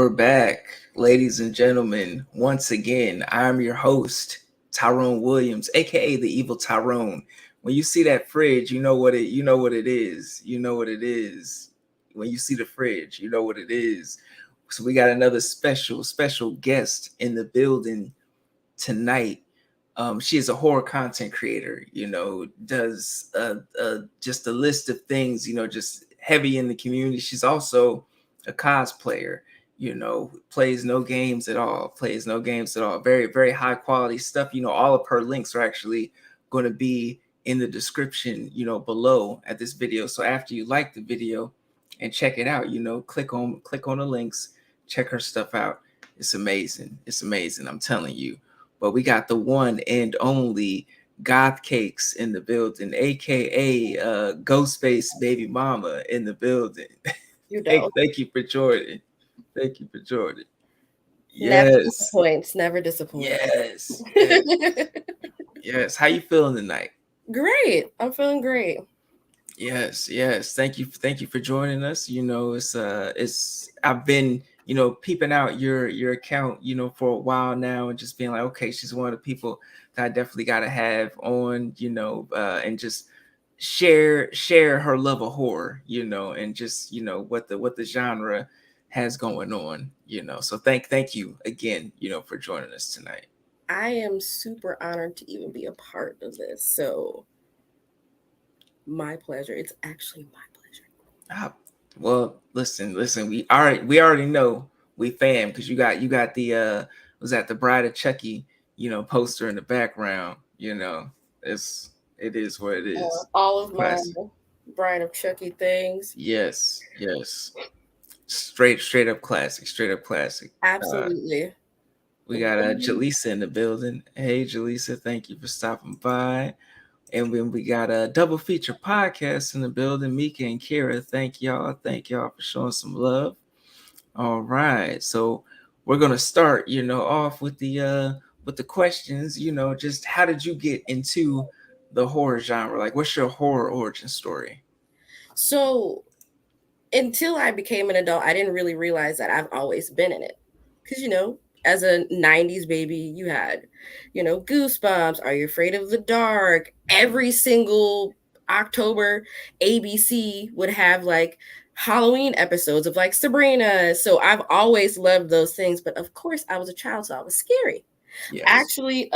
We're back, ladies and gentlemen. Once again, I'm your host, Tyrone Williams, aka the Evil Tyrone. When you see that fridge, you know what it is. You know what it is. When you see the fridge, you know what it is. So we got another special guest in the building tonight. She is a horror content creator, does just a list of things, just heavy in the community. She's also a cosplayer, plays no games at all, Very, very high quality stuff. All of her links are actually going to be in the description, below at this video. So after you like the video and check it out, click on the links, check her stuff out. It's amazing. I'm telling you. But we got the one and only GothCakez in the building, aka Ghostface Baby Mama in the building. You know. Thank you for joining. Never Yes. disappoints. Never disappoints. Yes. Yes. How you feeling tonight? Great. I'm feeling great. Yes. Thank you for joining us. It's I've been peeping out your account, for a while now, and just being like, okay, she's one of the people that I definitely got to have on, and just share her love of horror, and just what the genre has going on, So thank you again, for joining us tonight. I am super honored to even be a part of this. So my pleasure. It's actually my pleasure. Well, listen. We already know we fam, because you got the was that the Bride of Chucky, poster in the background. It is what it is. All of my Bride of Chucky things. Yes. Straight up classic. Absolutely. We got Jaleesa in the building. Hey, Jaleesa, thank you for stopping by. And then we got a double feature podcast in the building. Mika and Kira, thank y'all for showing some love. All right, so we're gonna start, off with the questions. Just how did you get into the horror genre? Like, what's your horror origin story? So, until I became an adult, I didn't really realize that I've always been in it, because as a 90s baby, you had, Goosebumps, Are You Afraid of the Dark? Every single October, ABC would have like Halloween episodes of like Sabrina. So I've always loved those things. But of course, I was a child, so I was scary. Yes. Actually,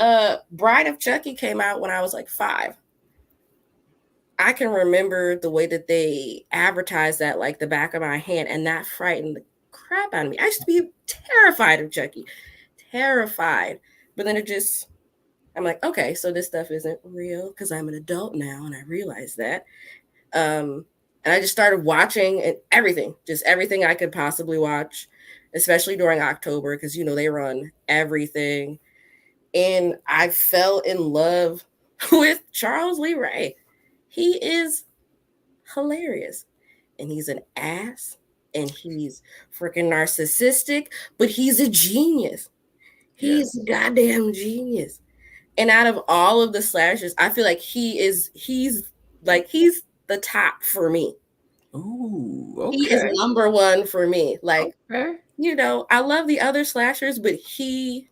Bride of Chucky came out when I was like 5. I can remember the way that they advertised that, like the back of my hand, and that frightened the crap out of me. I used to be terrified of Chucky. Terrified. But then I'm like, okay, so this stuff isn't real, because I'm an adult now and I realize that. And I just started watching everything I could possibly watch, especially during October, because they run everything. And I fell in love with Charles Lee Ray. He is hilarious, and he's an ass, and he's freaking narcissistic, but he's a genius. He's a goddamn genius. And out of all of the slashers, I feel like he's the top for me. Ooh, okay. He is number one for me. Like, okay. I love the other slashers, but he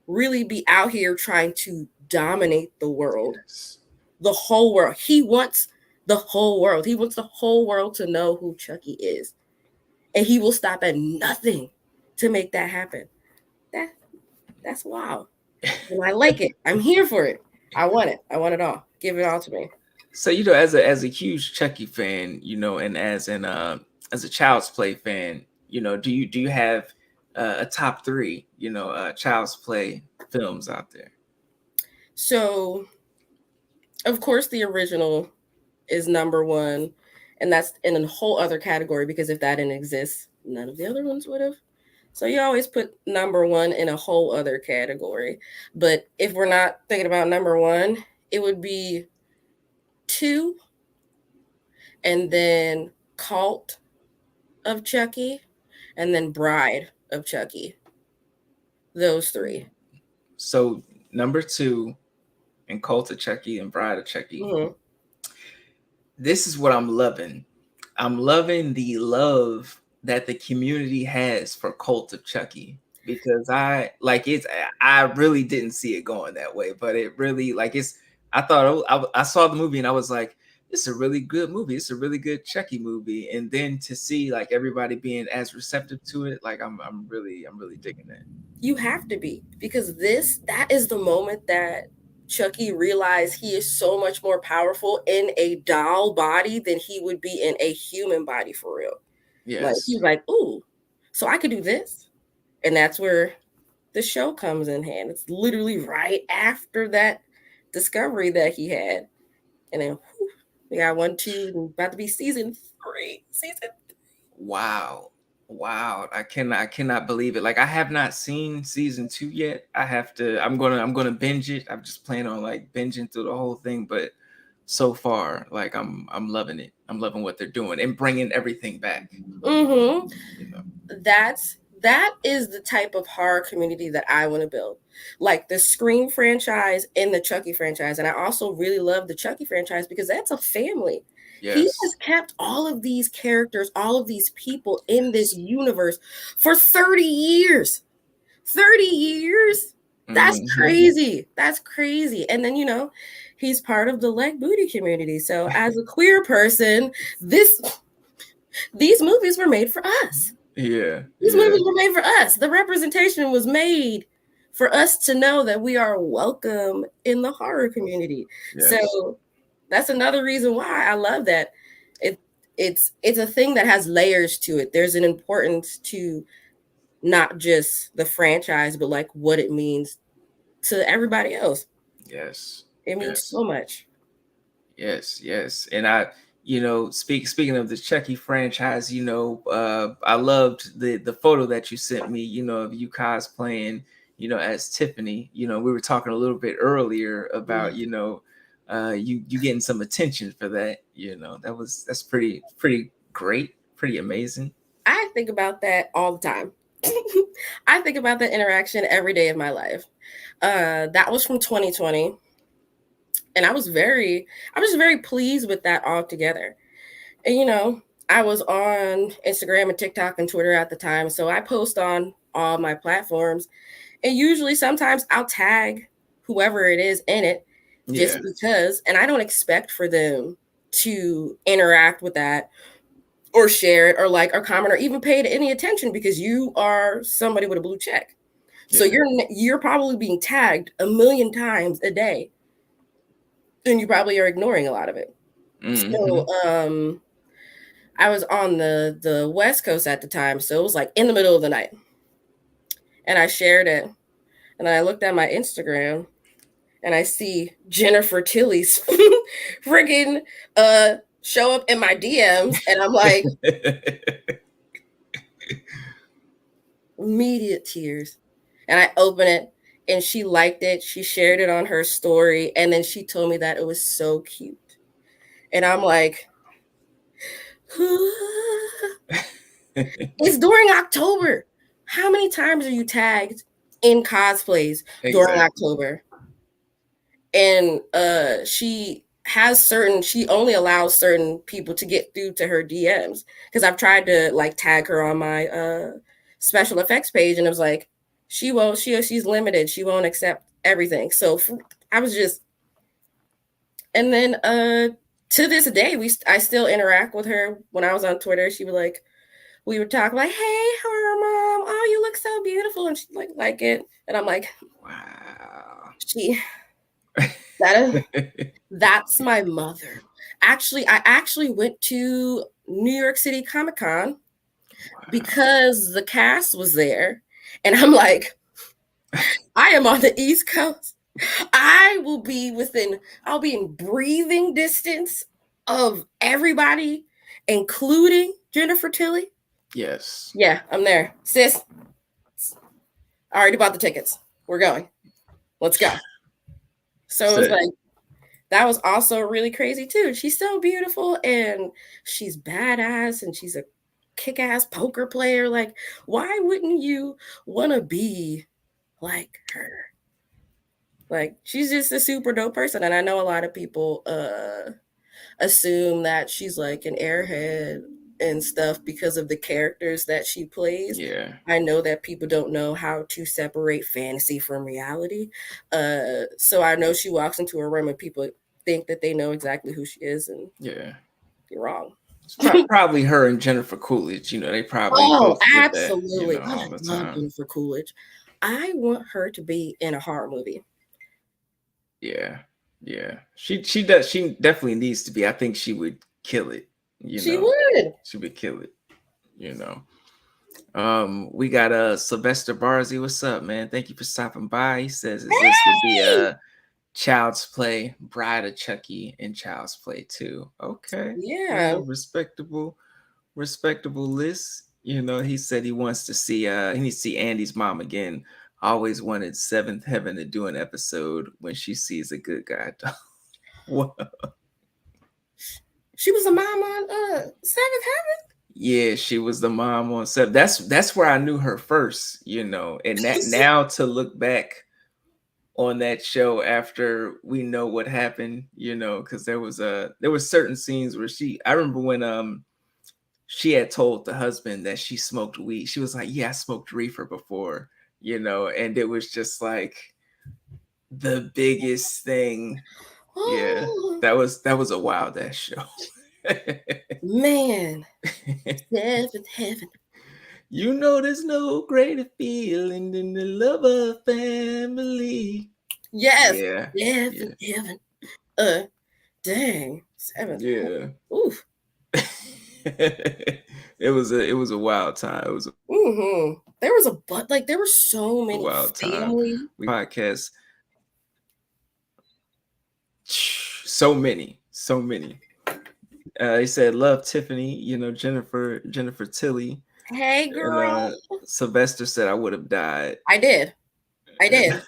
really be out here trying to dominate the world. Yes. The whole world. He wants the whole world. He wants the whole world to know who Chucky is. And he will stop at nothing to make that happen. That's wild. And I like it. I'm here for it. I want it. I want it all. Give it all to me. So, as a huge Chucky fan, and as a Child's Play fan, do you have a top 3, Child's Play films out there? So, of course, the original is number 1, and that's in a whole other category, because if that didn't exist, none of the other ones would have. So you always put number 1 in a whole other category. But if we're not thinking about number 1, it would be 2, and then Cult of Chucky, and then Bride of Chucky. Those 3. So number 2, and Cult of Chucky, and Bride of Chucky. Mm-hmm. This is what I'm loving. I'm loving the love that the community has for Cult of Chucky, because I really didn't see it going that way, but it really like it's I thought I saw the movie and I was like, it's a really good movie. It's a really good Chucky movie, and then to see like everybody being as receptive to it, like I'm really digging that. You have to be, because that is the moment that Chucky realized he is so much more powerful in a doll body than he would be in a human body for real. Like Yes, he's like, ooh, so I could do this. And that's where the show comes in hand. It's literally right after that discovery that he had. And then whew, we got 1, 2, and about to be season 3. Season. wow. Wow, I cannot believe it. Like I have not seen season 2 yet. I'm gonna binge it. I'm just planning on like binging through the whole thing, but so far, like I'm loving it. I'm loving what they're doing and bringing everything back, Mm-hmm. you know. That is the type of horror community that I want to build. Like the Scream franchise and the Chucky franchise. And I also really love the Chucky franchise because that's a family. He Yes. has kept all of these characters, all of these people in this universe for 30 years. 30 years? That's Mhm. crazy. That's crazy. And then, he's part of the leg booty community. So as a queer person, this these movies were made for us. Yeah, These yeah. movies were made for us. The representation was made for us to know that we are welcome in the horror community. Yes. So that's another reason why I love that. It it's a thing that has layers to it. There's an importance to not just the franchise, but like what it means to everybody else. Yes. It means Yes. so much. Yes, yes. And speaking of the Chucky franchise, I loved the photo that you sent me, of you cosplaying, as Tiffany. We were talking a little bit earlier about, you getting some attention for that. That's pretty great, pretty amazing. I think about that all the time. I think about that interaction every day of my life. That was from 2020, and I was very pleased with that altogether. And I was on Instagram and TikTok and Twitter at the time, so I post on all my platforms, and usually sometimes I'll tag whoever it is in it just Yeah, because, and I don't expect for them to interact with that or share it or like or comment or even pay it any attention because you are somebody with a blue check. So yeah. you're probably being tagged a million times a day, and you probably are ignoring a lot of it. So Hmm. I was on the West Coast at the time, so it was like in the middle of the night, and I shared it, and then I looked at my Instagram, and I see Jennifer Tilly's freaking show up in my DMs, and I'm like, immediate tears. And I open it, and she liked it. She shared it on her story, and then she told me that it was so cute. And I'm like, it's during October. How many times are you tagged in cosplays during Exactly. October? And she only allows certain people to get through to her DMs, because I've tried to like tag her on my special effects page, and it was like she's limited. She won't accept everything. So I was just, and then to this day I still interact with her. When I was on Twitter, she was like, we would talk like, hey, her mom, oh, you look so beautiful, and she like it, and I'm like, Wow. she that is that's my mother. Actually, I actually went to New York City Comic Con Wow. because the cast was there, and I'm like, I am on the East Coast. I'll be in breathing distance of everybody, including Jennifer Tilly. Yes. Yeah, I'm there. Sis, I already bought the tickets. We're going. Let's go. So it was So like, that was also really crazy too. She's so beautiful and she's badass and she's a kick-ass poker player. Like, why wouldn't you want to be like her? Like, she's just a super dope person. And I know a lot of people assume that she's like an airhead and stuff because of the characters that she plays. Yeah. I know that people don't know how to separate fantasy from reality. So I know she walks into a room and people think that they know exactly who she is, and Yeah. you're wrong. It's probably her and Jennifer Coolidge. They probably Oh, both get that, absolutely. God, all I the love time. Jennifer Coolidge. I want her to be in a horror movie. Yeah. Yeah. She does. She definitely needs to be. I think she would kill it. She would. She would kill it. We got Sylvester Barzy. What's up, man? Thank you for stopping by. He says, "Is this would be Hey! a Child's Play, Bride of Chucky, and Child's Play 2." Okay, Yeah. respectable list. He said he wants to see. He needs to see Andy's mom again. Always wanted Seventh Heaven to do an episode when she sees a good guy. What? She was a mom on Seventh Heaven. Yeah, she was the mom on Seven. That's where I knew her first. And that now to look back on that show after we know what happened, because there was certain scenes where I remember when she had told the husband that she smoked weed. She was like, "Yeah, I smoked reefer before," and it was just like the biggest thing. Yeah, Oh, that was a wild ass show. man. Seventh Heaven. There's no greater feeling than the love of family. Yes. Yeah. Seventh Heaven. Dang. Seventh Yeah. Heaven. Oof. It was a wild time. It was There was there were so a many wild time. family Podcast. So many. He said, "Love Tiffany." Jennifer Tilly. Hey girl. And Sylvester said, "I would have died." I did. I did.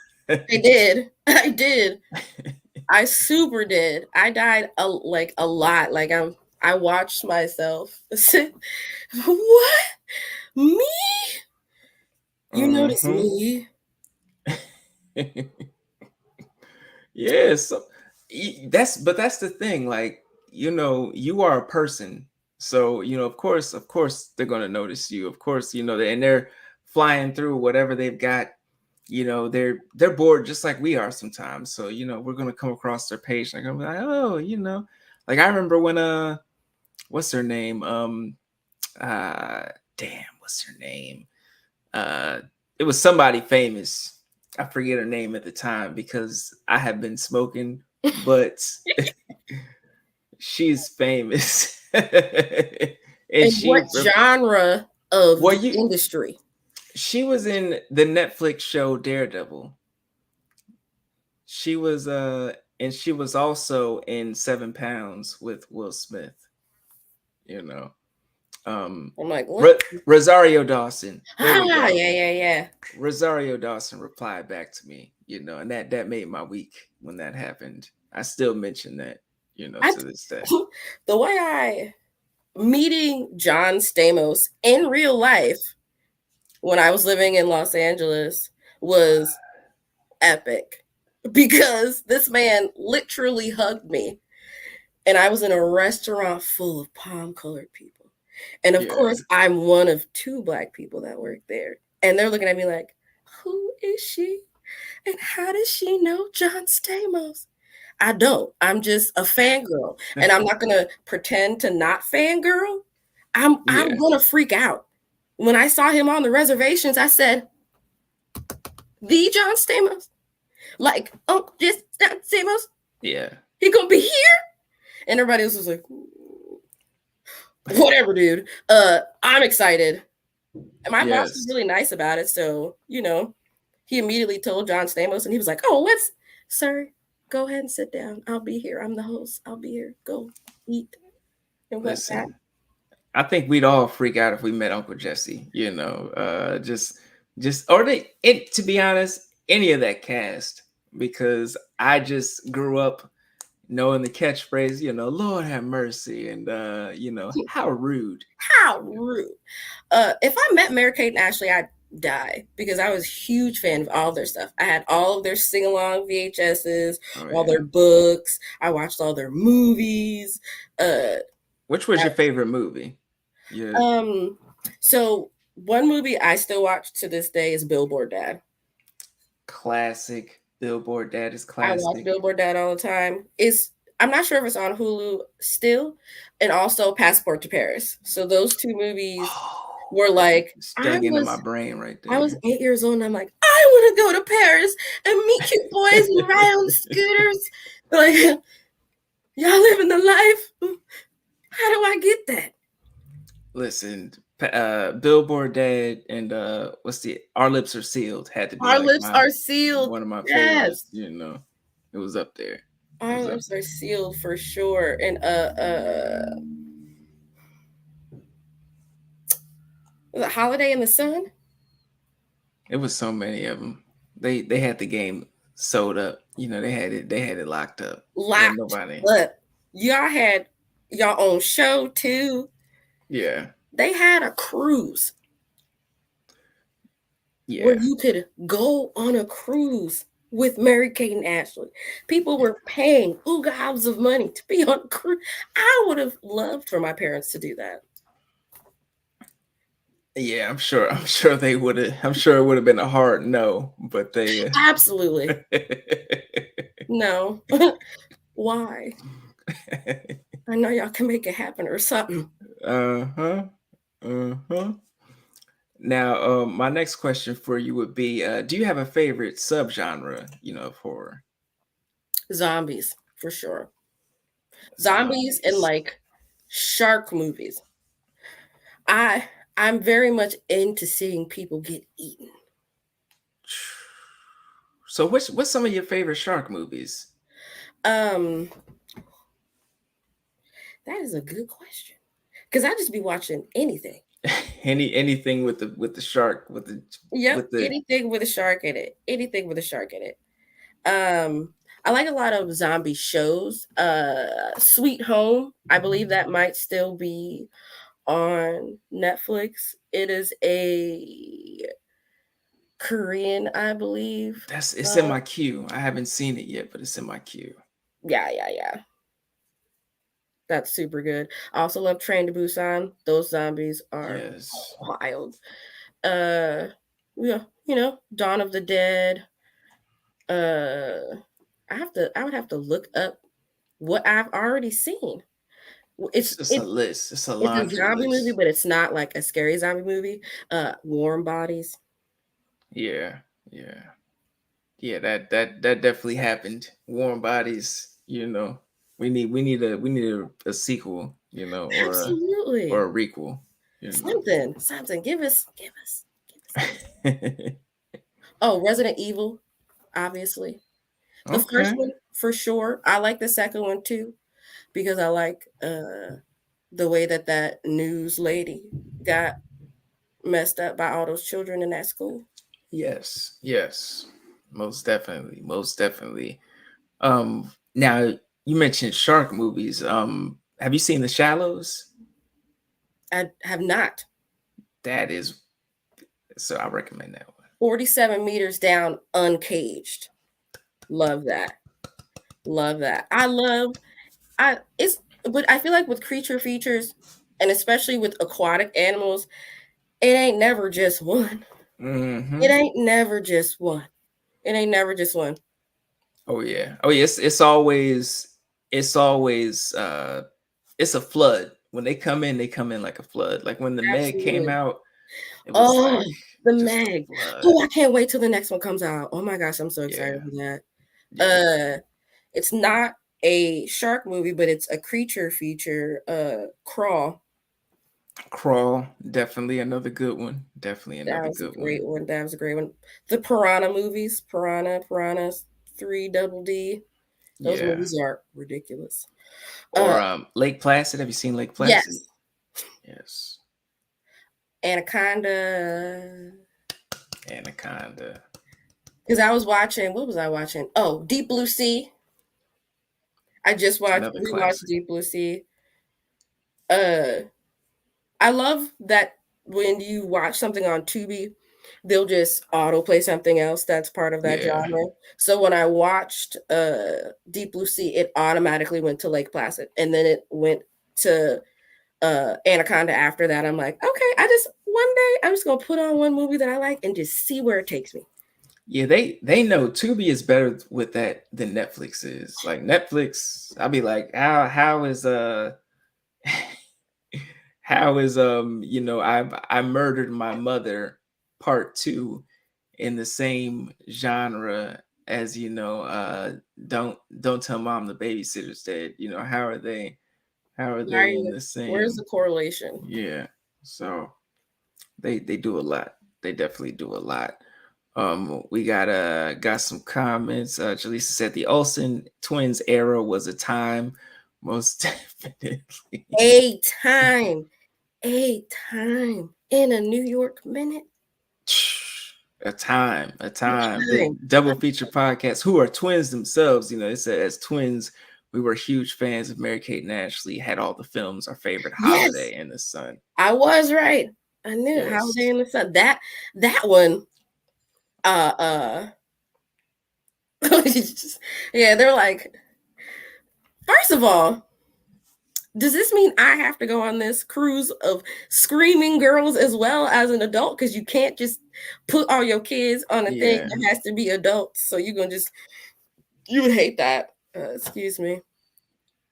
I super did. I died a lot. Like I watched myself. What? Me? You notice me? Yeah, so that's the thing. Like, you are a person. So, of course, they're gonna notice you. Of course, and they're flying through whatever they've got. They're bored just like we are sometimes. So, we're gonna come across their page and they're gonna be like, oh, like I remember when what's her name? Damn, what's her name? It was somebody famous. I forget her name at the time because I have been smoking, but she's famous. And what genre of the industry? She was in the Netflix show Daredevil. She was and she was also in 7 Pounds with Will Smith. I'm like, what? Rosario Dawson. Yeah. Rosario Dawson replied back to me, and that made my week when that happened. I still mention that, to this day. The way meeting John Stamos in real life when I was living in Los Angeles was epic because this man literally hugged me. And I was in a restaurant full of palm-colored people. And of course, I'm one of 2 Black people that work there. And they're looking at me like, who is she? And how does she know John Stamos? I don't. I'm just a fangirl. And I'm not going to pretend to not fangirl. I'm going to freak out. When I saw him on the reservations, I said, the John Stamos? Like, oh, just John Stamos? Yeah. He going to be here? And everybody else was like, whatever, dude. I'm excited. And my boss was really nice about it. So, he immediately told John Stamos and he was like, oh, sir, go ahead and sit down. I'll be here. I'm the host. I'll be here. Go eat. And listen, I think we'd all freak out if we met Uncle Jesse, to be honest, any of that cast, because I just grew up knowing the catchphrase, Lord have mercy, and how rude. How rude. If I met Mary-Kate and Ashley, I'd die because I was a huge fan of all their stuff. I had all of their sing-along VHSs, all their books. I watched all their movies. Which was your favorite movie? Yeah. So one movie I still watch to this day is Billboard Dad. Classic. Billboard Dad is I watch classic. Billboard Dad all the time. I'm not sure if it's on Hulu still, and also Passport to Paris. So those two movies Oh, were that like is I dug into my was brain right I was there. 8 years old and I'm like, I want to go to Paris and meet cute boys and ride on scooters. Like, y'all living the life. How do I get that? Listen, Billboard Dad and what's the Our Lips Are Sealed had to be Our like lips my are sealed. one of my favorites. Yes. You know, it was up there. It Our was up lips are there. sealed for sure. And was it Holiday in the Sun? It was so many of them. They had the game sewed up. You know, they had it locked up. Wasn't Locked nobody. up. Y'all had y'all own show too. Yeah, They had a cruise where yeah, you could go on a cruise with Mary Kate and Ashley. People were paying gobs of money to be on a cruise. I would have loved for my parents to do that. yeah. I'm sure. I'm sure they would have. I'm sure it would have been a hard no, but they. Absolutely. No. Why? I know y'all can make it happen or something. Uh-huh. Uh-huh. Now, my next question for you would be, do you have a favorite subgenre, of horror? Zombies, for sure. Zombies and Zombies. like shark movies. I I'm very much into seeing people get eaten. So what's some of your favorite shark movies? Um, that is a good question. Because I just be watching anything. Anything with the shark Yep, with the anything with a shark in it. Anything with a shark in it. Um, I like a lot of zombie shows. Sweet Home, I believe that might still be on Netflix. It is a Korean, I believe. it's in my queue. I haven't seen it yet, but it's in my queue. Yeah. That's super good. I also love Train to Busan. Those zombies are Yes. wild. Uh, yeah, Dawn of the Dead. Uh, I would have to look up what I've already seen. It's just a list. It's a It's a laundry zombie movie, list. but it's not like a scary zombie movie. Warm Bodies. Yeah. Yeah. Yeah, that definitely happened. Warm Bodies, we need a sequel, or Absolutely. a requel, you know. Something. Give us. Oh, Resident Evil, obviously. The first Okay. one for sure. I like the second one too because I like the way that news lady got messed up by all those children in that school. Yes, yes. Most definitely. Most definitely. Now you mentioned shark movies. Have you seen The Shallows? I have not. That is so I recommend that one. 47 meters down, uncaged. Love that. Love that. But I feel like with creature features and especially with aquatic animals, it ain't never just one. It Mm-hmm. ain't never just one. It ain't never just one. Oh yeah. Oh yes, it's always it's a flood. When they come in like a flood. Like when the Meg came Absolutely. out, it was Oh, like the just a Meg. flood. Oh, I can't wait till the next one comes out. Oh my gosh, I'm so excited Yeah. for that. Yeah. It's not a shark movie, but it's a creature feature, Crawl. Crawl, definitely another good one. Definitely That another was a good great one. one. That was a great one. The Piranha movies, Piranhas, 3 Double D. Those Yeah. movies are ridiculous. Uh, Or Lake Placid. Have you seen Lake Placid? yes, Yes. Anaconda. Anaconda. Because I was watching, what was I watching? Oh, Deep Blue Sea. I just It's another rewatched classic. Deep Blue Sea. Uh, I love that when you watch something on Tubi, they'll just autoplay something else that's part of that Yeah. genre. So when I watched Deep Blue Sea, it automatically went to Lake Placid, and then it went to Anaconda after that. I'm like, okay, one day I'm just gonna put on one movie that I like and just see where it takes me. Yeah, they know Tubi is better with that than Netflix is. Like Netflix, I'll be like, how is how is I murdered my mother part 2 in the same genre as don't tell mom the babysitter's dead. How are they in the Where's same? the correlation? Yeah. So they do a lot. They definitely do a lot. We got some comments. Jaleesa said the Olsen twins era was a time, most definitely. A time, a time in a New York minute. A time. The double feature podcast, who are twins themselves, it said as twins, we were huge fans of Mary Kate and Ashley, had all the films, our favorite Holiday in the Sun. I was right. I knew Holiday in the Sun. That one. Yeah, they're like, first of all, does this mean I have to go on this cruise of screaming girls as well as an adult? Because you can't just put all your kids on a thing that has to be adults. So you're gonna you would hate that. Excuse me.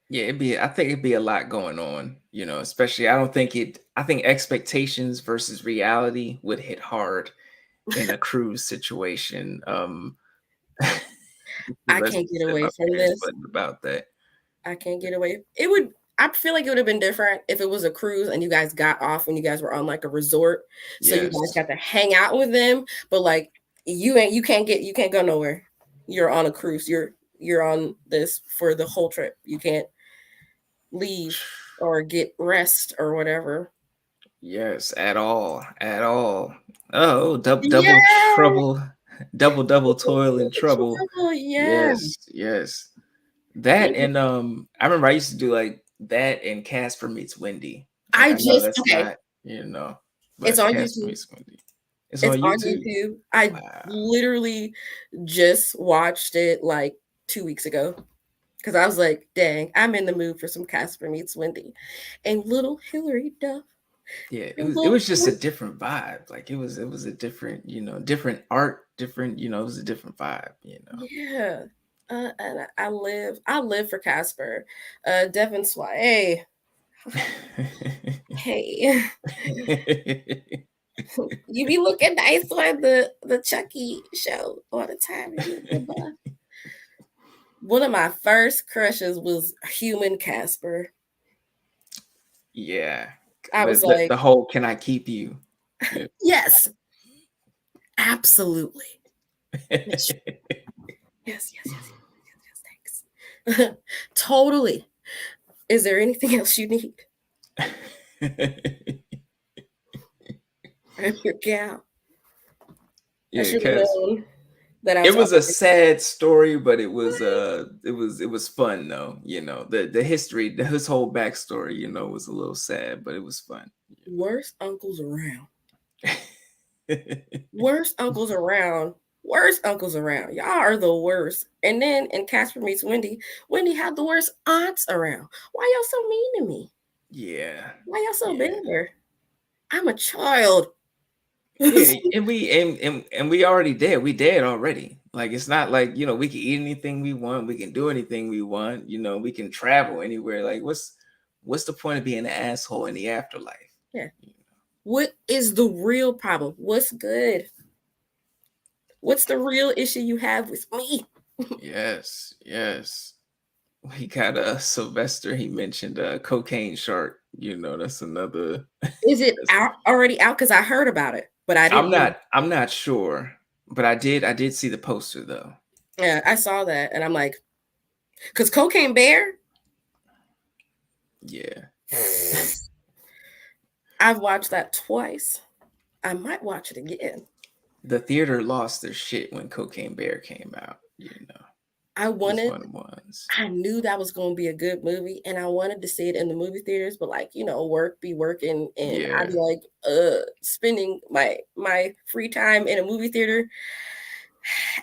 Yeah, I think it'd be a lot going on, especially I think expectations versus reality would hit hard in a cruise situation. I can't get away from this. About that. I can't get away. I feel like it would have been different if it was a cruise and you guys got off when you guys were on like a resort. So you guys got to hang out with them. But like you can't go nowhere. You're on a cruise. You're on this for the whole trip. You can't leave or get rest or whatever. Yes, at all. Oh, double trouble, double toil and trouble. Yes. That and I remember I used to do like that and Casper Meets Wendy. Like, I know that's not, it's on Casper YouTube. Meets Wendy. It's on YouTube. I literally just watched it like 2 weeks ago because I was like, dang, I'm in the mood for some Casper Meets Wendy. And little Hilary Duff. Yeah, it was just a different vibe. Like it was a different, different art, different, it was a different vibe, Yeah. And I live for Casper. Devin Sway. Hey. You be looking nice on the Chucky show all the time. One of my first crushes was human Casper. Yeah. I was like, the whole "can I keep you?" Yeah. Yes. Absolutely. Yes. Thanks. Totally. Is there anything else you need? I'm your gal. Yeah, it was a sad story, but it was fun though. The history, his whole backstory, was a little sad, but it was fun. Worst uncles around. Worst uncles around. Worst uncles around. Y'all are the worst. And then in Casper Meets Wendy, Wendy had the worst aunts around. Why y'all so mean to me? Yeah. Why y'all so bitter? I'm a child. Yeah, and we already did. We did already. Like it's not like, we can eat anything we want, we can do anything we want, we can travel anywhere. Like what's the point of being an asshole in the afterlife? Yeah. What is the real problem? What's good? What's the real issue you have with me? Yes. We got Sylvester. He mentioned Cocaine Shark. That's another. Is it already out? Because I heard about it, but I didn't. I'm not sure, but I did see the poster though. Yeah, I saw that, and I'm like, because Cocaine Bear. Yeah. I've watched that twice. I might watch it again. The theater lost their shit when Cocaine Bear came out. I knew that was going to be a good movie, and I wanted to see it in the movie theaters, but work be working, and I'd be like, spending my free time in a movie theater.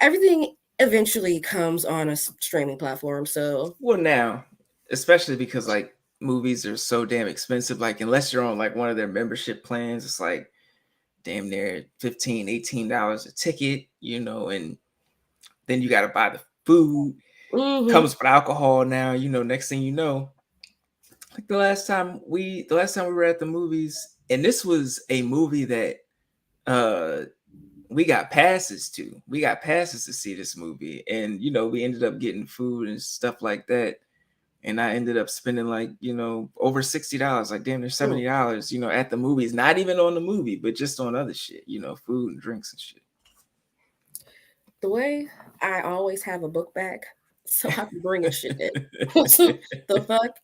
Everything eventually comes on a streaming platform. So now, especially because like movies are so damn expensive. Like unless you're on like one of their membership plans, it's like damn near $15, $18 a ticket, and then you got to buy the food. Mm-hmm. Comes with alcohol now. Next thing you know, like the last time we were at the movies, and this was a movie that uh we got passes to. We got passes to see this movie, and we ended up getting food and stuff like that. And I ended up spending like over $60, like damn near $70, at the movies. Not even on the movie, but just on other shit, food and drinks and shit. The way I always have a book bag, so I be bringing shit in. The fuck?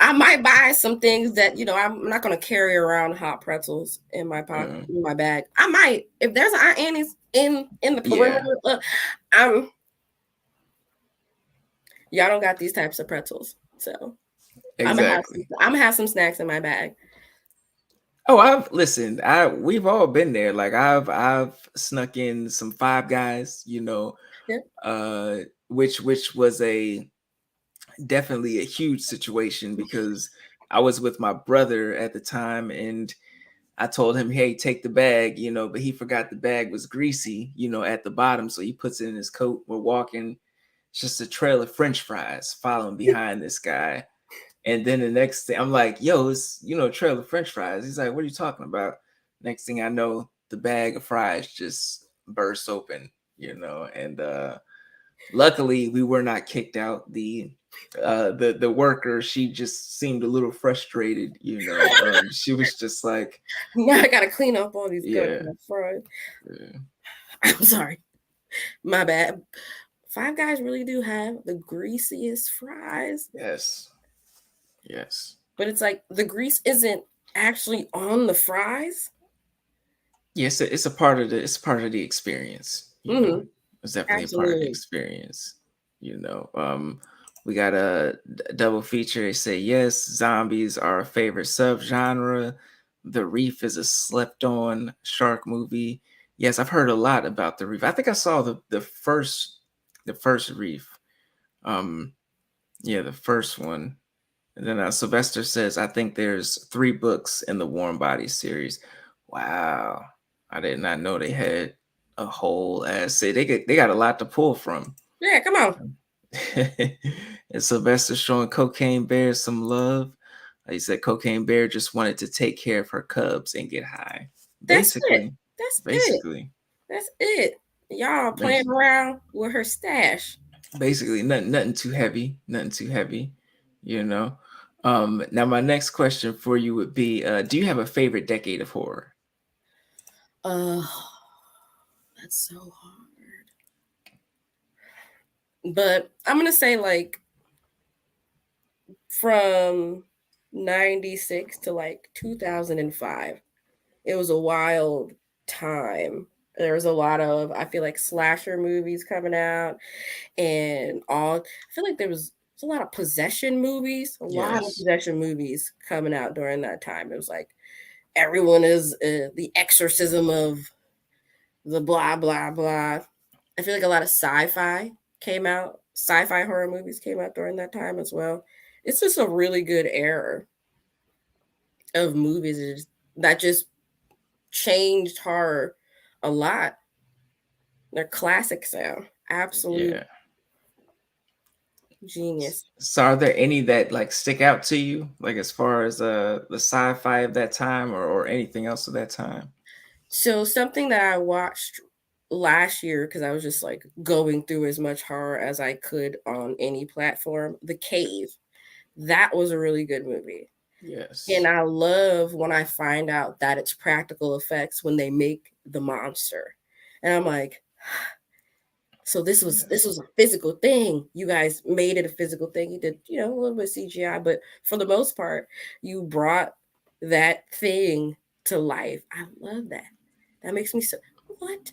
I might buy some things that I'm not gonna carry around hot pretzels in my pocket, in my bag. I might, if there's an Aunt Annie's in the perimeter. Yeah. I'm y'all don't got these types of pretzels, so Exactly. I'm gonna have some snacks in my bag. Oh, we've all been there. Like I've snuck in some Five Guys, Yeah. which was definitely a huge situation because I was with my brother at the time, and I told him, "Hey, take the bag," but he forgot the bag was greasy, at the bottom, so he puts it in his coat. We're walking, it's just a trail of French fries following behind this guy. And then the next thing, I'm like, "Yo, it's a trail of French fries." He's like, "What are you talking about?" Next thing I know, the bag of fries just burst open, and luckily we were not kicked out. The worker, she just seemed a little frustrated, she was just like, Now I gotta clean up all these yeah, goddamn fries. yeah. I'm sorry, my bad. Five Guys really do have the greasiest fries, Yes. but it's like the grease isn't actually on the fries. Yes, it's a part of the experience, Mm-hmm. It's definitely a part of the Absolutely. experience, we got a double feature. They say yes, zombies are a favorite subgenre. The Reef is a slept-on shark movie. Yes, I've heard a lot about The Reef. I think I saw the first Reef. Yeah, the first one. And then Sylvester says, I think there's 3 books in the Warm Bodies series. Wow. I did not know they had a whole ass say they got a lot to pull from. Yeah, come on. And Sylvester showing Cocaine Bear some love. He said Cocaine Bear just wanted to take care of her cubs and get high. That's it. Basically. That's it. Basically. That's it. Y'all playing Bas- around with her stash. Basically, nothing too heavy. Nothing too heavy, Now my next question for you would be, do you have a favorite decade of horror? Uh, that's so hard. But I'm gonna say like from 96 to like 2005. It was a wild time. There was a lot of, I feel like, slasher movies coming out, and all. I feel like there's a lot of possession movies, a lot of Yes. possession movies coming out during that time. It was like everyone is the exorcism of the blah blah blah. I feel like a lot of sci-fi horror movies came out during that time as well. It's just a really good era of movies that just changed horror a lot. They're classics now. Absolute Yeah. genius. So are there any that like stick out to you, like as far as the sci-fi of that time or anything else of that time? So something that I watched last year because I was just like going through as much horror as I could on any platform, The Cave. That was a really good movie. And Yes. I love when I find out that it's practical effects when they make the monster. And I'm like, so this Yes. was a physical thing. You guys made it a physical thing. You did, a little bit of CGI, but for the most part, you brought that thing to life. I love that. That makes me so what?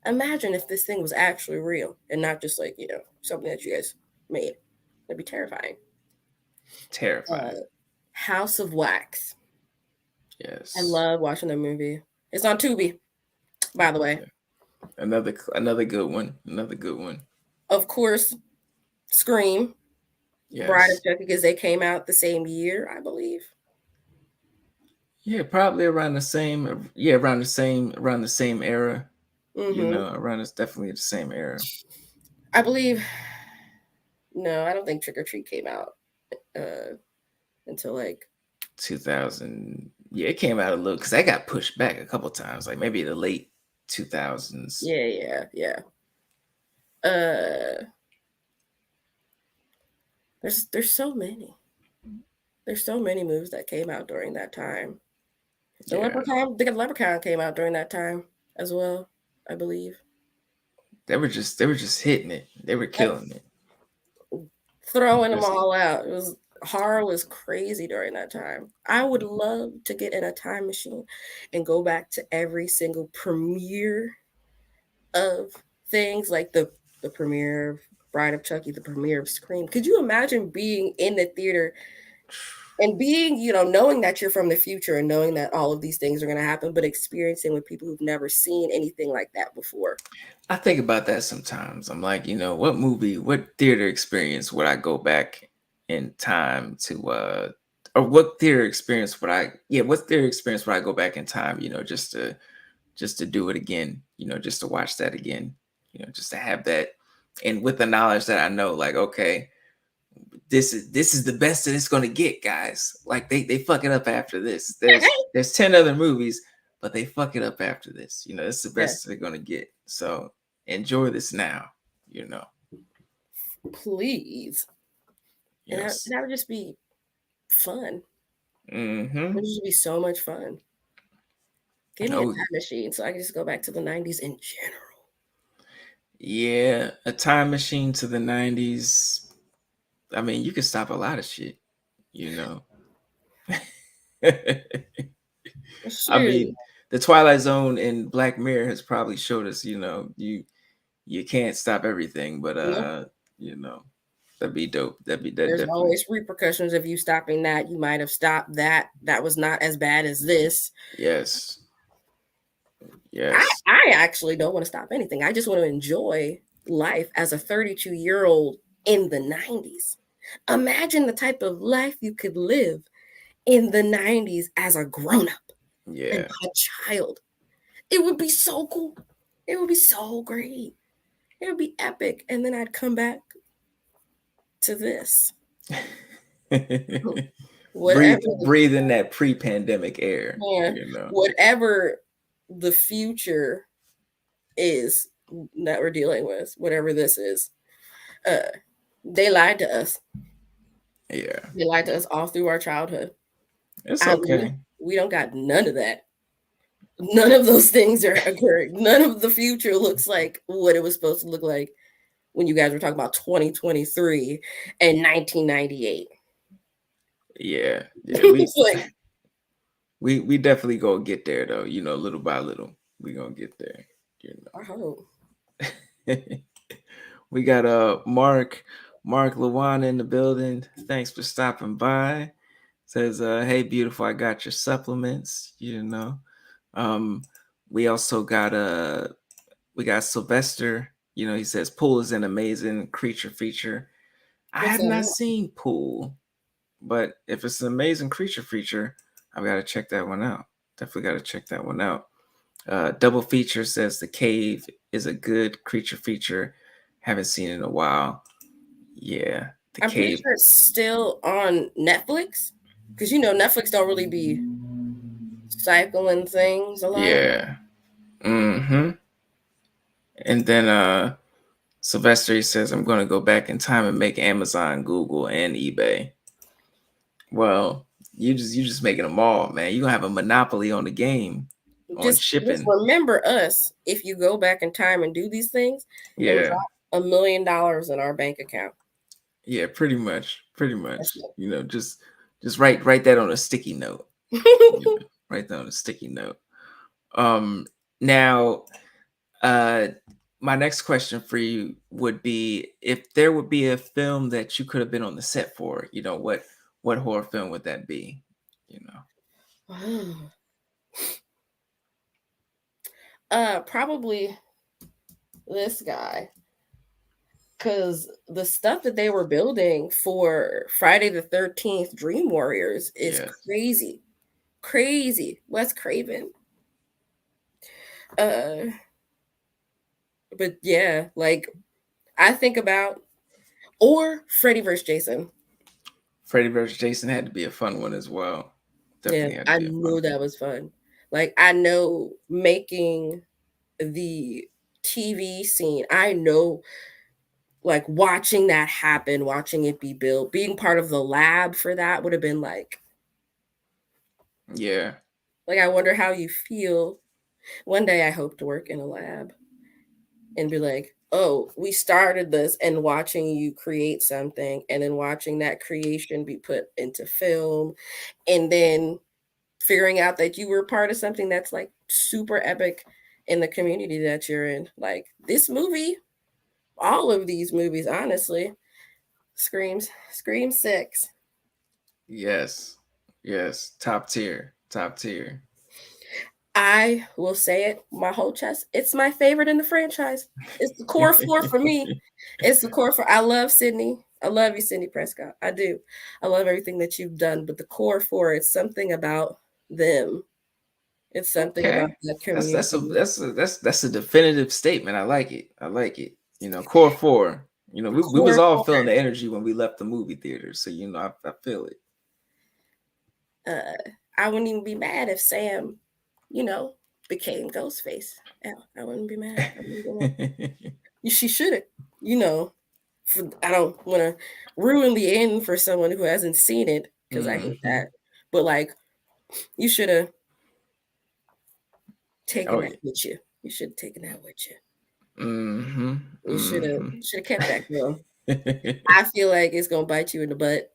Imagine if this thing was actually real and not just like, something that you guys made. That'd be terrifying. Terrifying. House of Wax. I Yes. love watching that movie. It's on Tubi, by the way. Yeah. Another good one. Another good one. Of course, Scream. Bride of Yes. Chucky, because they came out the same year, I believe. Yeah, probably around the same. Yeah, around the same era. You Mm-hmm. know, around it's definitely the same era. I believe. No, I don't think Trick or Treat came out uh, until like 2000. Yeah, it came out a little because that got pushed back a couple times, like maybe the late 2000s. yeah. Uh, there's so many. There's so many movies that came out during that time. Yeah, The Leprechaun came out during that time as well, I believe. they were just hitting it. They were Yep. killing it. Throwing them Just all out. It was horror was crazy during that time. I would love to get in a time machine and go back to every single premiere of things like the premiere of Bride of Chucky, the premiere of Scream. Could you imagine being in the theater and being, knowing that you're from the future and knowing that all of these things are going to happen, but experiencing with people who've never seen anything like that before? I think about that sometimes. I'm like, what theater experience would I go back in time to or what theater experience would I yeah, what theater experience would I go back in time, just to do it again, just to watch that again, just to have that and with the knowledge that I know, like, okay, this is the best that it's gonna get, guys. Like they fuck it up after this. There's 10 other movies, but they fuck it up after this. It's the Yeah, best they're gonna get. So enjoy this now, you know. please. And Yes. that would just be fun. It would Mm-hmm. just be so much fun. Give me a Oh time machine so I can just go back to the 90s in general. yeah. A time machine to the 90s. I mean, you could stop a lot of shit, you know. I Shoot. mean, the Twilight Zone and Black Mirror has probably showed us, you can't stop everything, but Nope. you know, that'd be dope. That There's definitely. always repercussions of you stopping that. You might have stopped that. That was not as bad as this. Yes. I, Yes. I actually don't want to stop anything. I just want to enjoy life as a 32-year-old in the 90s. Imagine the type of life you could live in the 90s as a grown up and Yeah. a child. It would be so cool. It would be so great. It would be epic. And then I'd come back to this. Whatever Breathe in that pre-pandemic air, yeah, whatever the future is that we're dealing with, whatever this is, uh, they lied to us. Yeah. They lied to us all through our childhood. It's I okay. we don't got none of that. None of those things are occurring. None of the future looks like what it was supposed to look like when you guys were talking about 2023 and 1998. Yeah. Yeah. We It's like, we definitely gonna get there though, little by little. We gonna get there, you I hope. know. We got Mark Lawan in the building. Thanks for stopping by. Says, hey beautiful, I got your supplements. Um we also got we got Sylvester, he says Pool is an amazing creature feature. I What's have not that? seen Pool, but if it's an amazing creature feature, I've got to check that one out. Definitely got to check that one out. Double feature says The Cave is a good creature feature. Haven't seen it in a while. Yeah, The I'm pretty Cave. sure it's still on Netflix because Netflix don't really be cycling things a lot. Yeah. Mm-hmm. And then Sylvester, he says, I'm gonna go back in time and make Amazon, Google, and eBay. Well, you just making them all, man. You gonna have a monopoly on the game, on Just shipping. remember us if you go back in time and do these things and Yeah. drop $1 million in our bank account. Yeah, pretty much. Pretty That's much. Just write that on a sticky note. it. Write that on a sticky note. Now uh my next question for you would be if there would be a film that you could have been on the set for, what horror film would that be? You know. Probably this guy. Because the stuff that they were building for Friday the 13th Dream Warriors is Yes. crazy. Crazy. Wes Craven. Uh, but yeah, like I think about or Freddy vs. Jason. Freddy vs. Jason had to be a fun one as well. Yeah, Definitely had to I be a fun know one. that was fun. Like I know making the TV scene. I know like watching that happen, watching it be built, being part of the lab for that would have been Yeah. like I wonder how you feel. One day I hope to work in a lab and be like, oh, we started this and watching you create something and then watching that creation be put into film and then figuring out that you were part of something that's like super epic in the community that you're in. Like this movie, all of these movies, honestly, Scream 6. Yes. Yes. Top tier. Top tier. I will say it, my whole chest. It's my favorite in the franchise. It's the core four for me. It's the core four. I love Sydney. I love you, Sydney Prescott. I do. I love everything that you've done, but the core four, it's something about them. It's something about Okay. that That's community. that's a definitive statement. I like it. I like it. Core four. We was Core all four. feeling the energy when we left the movie theater. So I feel it. I wouldn't even be mad if Sam, you know, became Ghostface. Yeah, I wouldn't be mad. I wouldn't be mad. She should have, you know. I don't want to ruin the end for someone who hasn't seen it because I hate Hmm. that. But like, you should have taken Oh that yeah. with you. You should have taken that with you. Hmm. You should have Hmm. kept that girl. I feel like it's gonna bite you in the butt.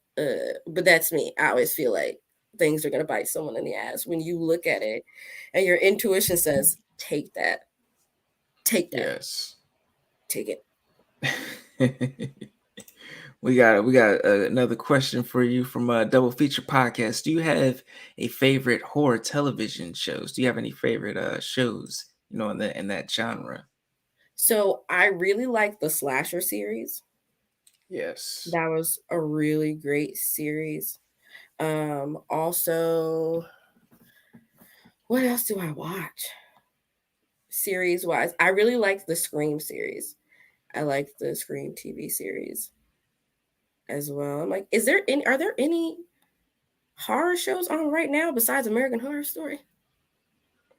But that's me. I always feel like things are gonna bite someone in the ass when you look at it, and your intuition says, "Take that, take that, Yes. take it." We got another question for you from Double Feature Podcast. Do you have a favorite horror television shows? Do you have any favorite shows, in that genre? So I really like the slasher series. Yes. That was a really great series. Also, what else do I watch? Series wise, I really like the Scream series. I like the Scream TV series as well. I'm like, are there any horror shows on right now besides American Horror Story?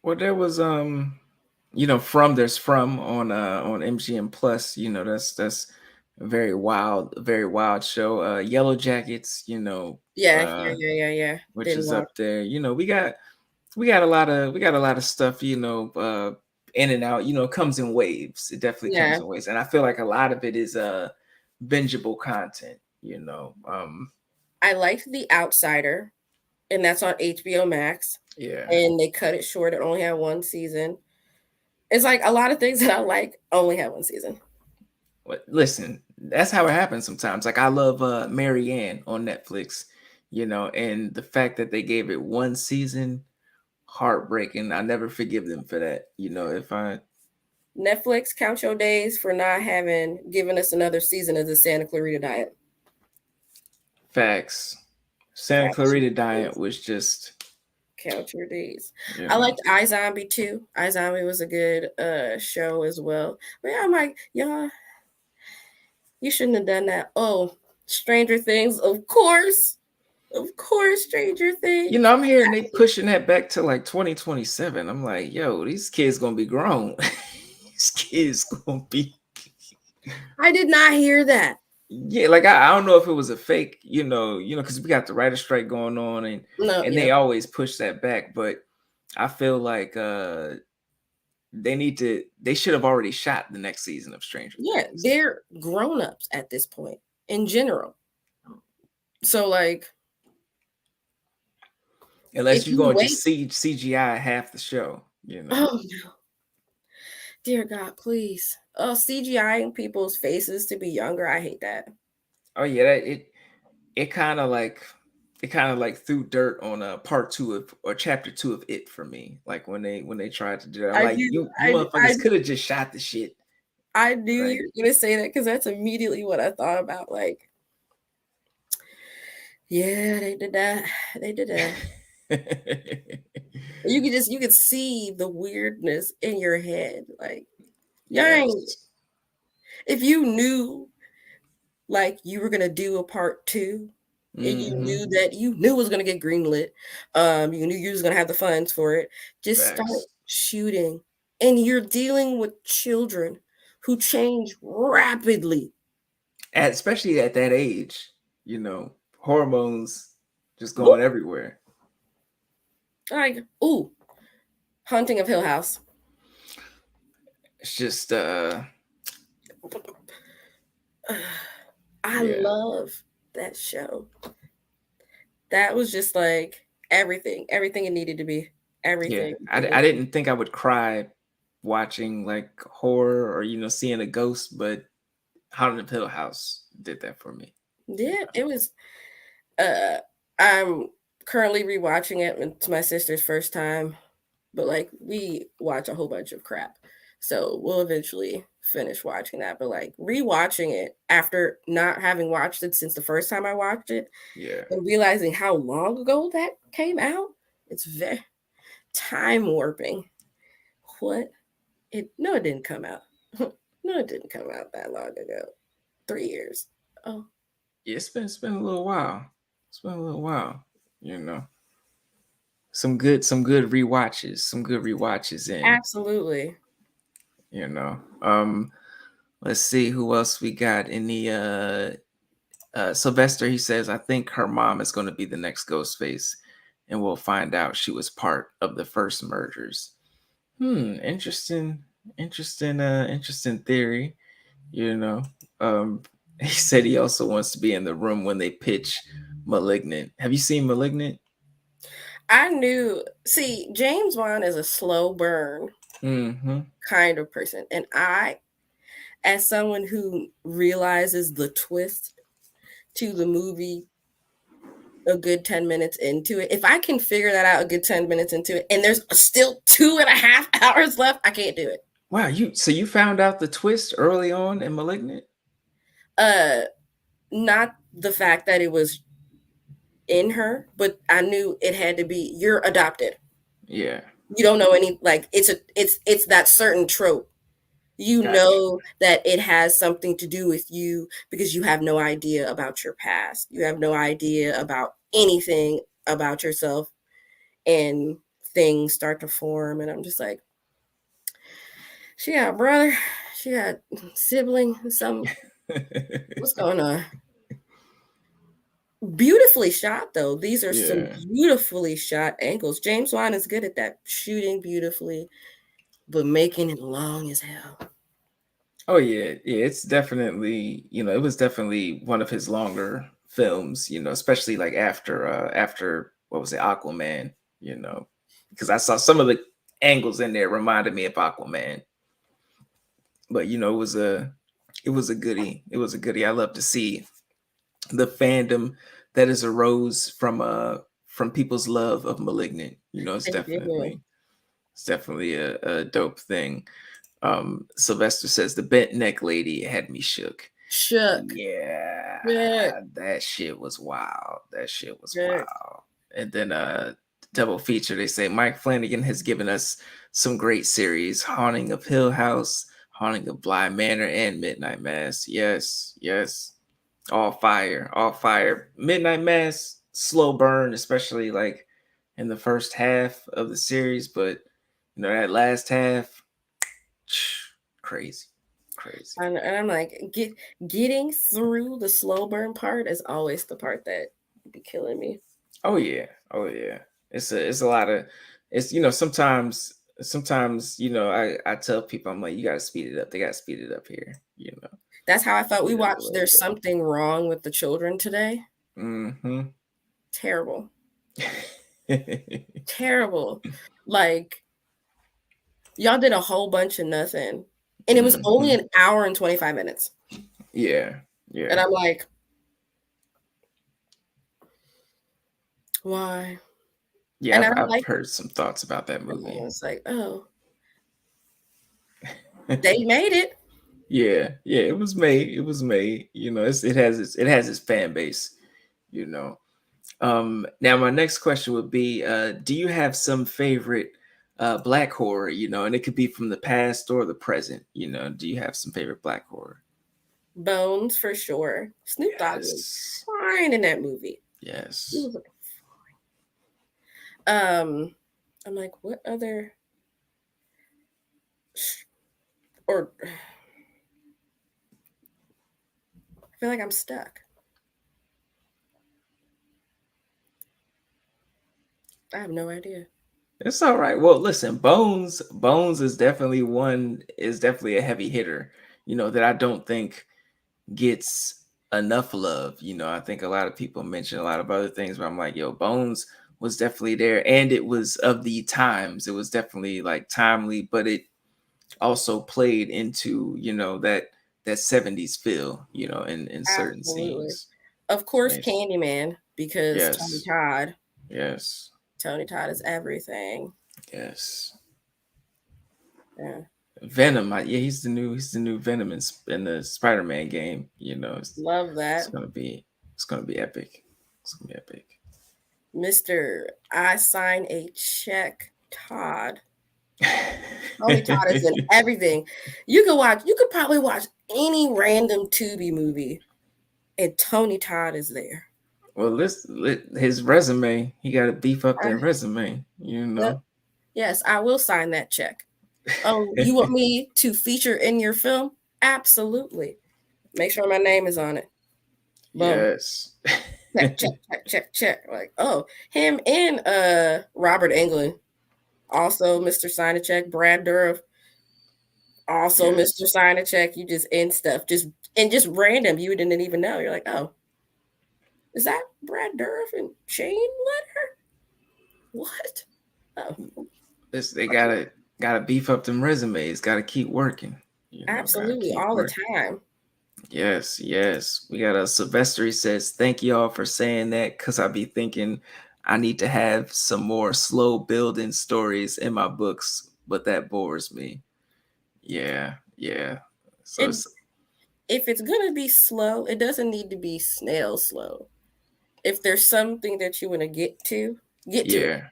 Well, there was there's From on MGM Plus. That's a very wild show. Yellow Jackets, Yeah, yeah. which Didn't is watch. up there. We got a lot of stuff, in and out. It comes in waves. It definitely comes Yeah, in waves. And I feel like a lot of it is bingeable content, I liked The Outsider, and that's on HBO Max. yeah. And they cut it short. It only had one season. It's like a lot of things that I like only had one season. But listen, that's how it happens sometimes. Like I love Marianne on Netflix, and the fact that they gave it one season, heartbreaking. I never forgive them for that. If I Netflix, count your days for not having given us another season of the Santa Clarita Diet. facts. Santa Count Clarita your Diet days. was just, Count your days. you I know. liked iZombie too. iZombie was a good show as well. But yeah, I'm like, y'all, you shouldn't have done that. Oh, Stranger Things, of course. Of course, Stranger Things. I'm hearing they pushing that back to like 2027. I'm like, yo, these kids gonna be grown. These kids gonna be, I did not hear that. yeah. Like I don't know if it was a fake, because we got the writer strike going on, and No, and yeah. they always push that back. But I feel like they should have already shot the next season of Stranger Yeah, Things. they're grown-ups at this point in general. So like Unless if you're you going to wait, just CGI half the show. oh no, dear God, please. Oh, CGIing people's faces to be younger. I hate that. Oh yeah, it kind of like threw dirt on part two of or chapter two of it for me. Like when they tried to do that, I'm I like, do, you I motherfuckers do. could have just shot the shit I knew Right. you were gonna say that because that's immediately what I thought about. Like, yeah, they did that. They did that. You could see the weirdness in your head. Like, dang, Yes. if you knew like you were gonna do a part two, and Mm-hmm. you knew it was gonna get greenlit, you knew you was gonna have the funds for it, just start Facts. shooting. And you're dealing with children who change rapidly. Especially at that age, you know, hormones just Woo! going everywhere. Like, ooh, Haunting of Hill House. It's just I yeah. love that show. That was just like everything it needed to be. Yeah. Everything I, it I needed. didn't think I would cry watching like horror or seeing a ghost, but Haunted of Hill House did that for me. You Yeah, know? it was. Uh, I'm currently rewatching it. It's my sister's first time, but like we watch a whole bunch of crap, so we'll eventually finish watching that. But like rewatching it after not having watched it since the first time I watched it, Yeah. and realizing how long ago that came out, it's very time warping. What? It didn't come out. No, it didn't come out that long ago. 3 years. Oh, Yeah, it's been a little while. It's been a little while, you know. Some good rewatches, in, absolutely. you know. Let's see who else we got in the Sylvester. He says, I think her mom is going to be the next Ghostface, and we'll find out she was part of the first mergers. Interesting, interesting theory. You know, he said he also wants to be in the room when they pitch Malignant. Have you seen Malignant? I knew. See, James Wan is a slow burn Mm-hmm. kind of person, and as someone who realizes the twist to the movie a good 10 minutes into it, if I can figure that out a good 10 minutes into it, and there's still 2.5 hours left, I can't do it. Wow, you found out the twist early on in Malignant? Uh, Not the fact that it was in her, but I knew it had to be you're adopted. Yeah, You don't know any like it's that certain trope. You gotcha. know that it has something to do with you because you have no idea about your past. You have no idea about anything about yourself, and things start to form, and I'm just like, she got a brother, she got a sibling, some what's going on? Beautifully shot though. These are some Yeah. beautifully shot angles. James Wan is good at that, shooting beautifully, but making it long as hell. Oh yeah, yeah. It's definitely, it was definitely one of his longer films. Especially like after what was it, Aquaman. Because I saw some of the angles in there reminded me of Aquaman. But it was a goodie. It was a goodie. I love to see the fandom that is arose from people's love of Malignant. It's They do. definitely a dope thing. Sylvester says the bent neck lady had me shook. Shook. Yeah, Shook. that shit was wild. That shit was Shook. wild. And then double feature, they say Mike Flanagan has given us some great series: Haunting of Hill House, Haunting of Bly Manor, and Midnight Mass. Yes, yes. All fire, all fire. Midnight Mass, slow burn, especially like in the first half of the series, but that last half, crazy, crazy. And I'm like, getting through the slow burn part is always the part that be killing me. Oh yeah, oh yeah. It's a lot of sometimes I tell people, I'm like, you gotta speed it up. They gotta speed it up here. That's how I felt. We Speed it up a watched little There's Something Wrong with the Children today. bit. Mm-hmm. Terrible. Terrible. Like, y'all did a whole bunch of nothing. And it was only Hmm. an hour and 25 minutes. Yeah, And yeah. I'm like, why? Yeah, And I I've, don't I've like heard some thoughts about that it. movie. It's like, oh, they made it. Yeah, yeah, it was made. It was made. It has its fan base. You know. Now my next question would be, do you have some favorite black horror? And it could be from the past or the present. Do you have some favorite black horror? Bones for sure. Snoop Dogg was Yes. fine in that movie. He Yes. was like, I'm like, what other or I feel like I'm stuck. I have no idea. It's all right. Well, listen, Bones is definitely a heavy hitter, that I don't think gets enough love. I think a lot of people mention a lot of other things, but I'm like, yo, Bones was definitely there, and it was of the times. It was definitely like timely, but it also played into, that 70s feel, in certain Absolutely. scenes. Of course, Amazing. Candyman, because Yes. Yes. Tony Todd is everything. Yes. Yeah. Venom, yeah, he's the new Venom in the Spider-Man game. Love It's that. gonna be it's gonna be epic. It's gonna be epic. Mr. I sign a check, Todd. Tony Todd is in everything. You could probably watch any random Tubi movie and Tony Todd is there. Well, his resume, he got to beef up I, that resume. yep. Yes, I will sign that check. Oh, you want me to feature in your film? Absolutely. Make sure my name is on it. Boom. Yes. Check, check, check, check, check. Like, oh, him and Robert Englund. Also, Mr. Sign a Check. Brad Dourif. Also, Mr. Yes. Sign a Check. You just end stuff. Just random. You didn't even know. You're like, oh, is that Brad Dourif and Shane Letter? What? Oh, They gotta beef up them resumes. Gotta keep working. Gotta absolutely. keep All the working. time. Yes, yes. We got a Sylvester. He says, "Thank y'all for saying that, cause I be thinking I need to have some more slow building stories in my books, but that bores me." Yeah, yeah. So It it's if it's gonna be slow, it doesn't need to be snail slow. If there's something that you want to get to it. yeah.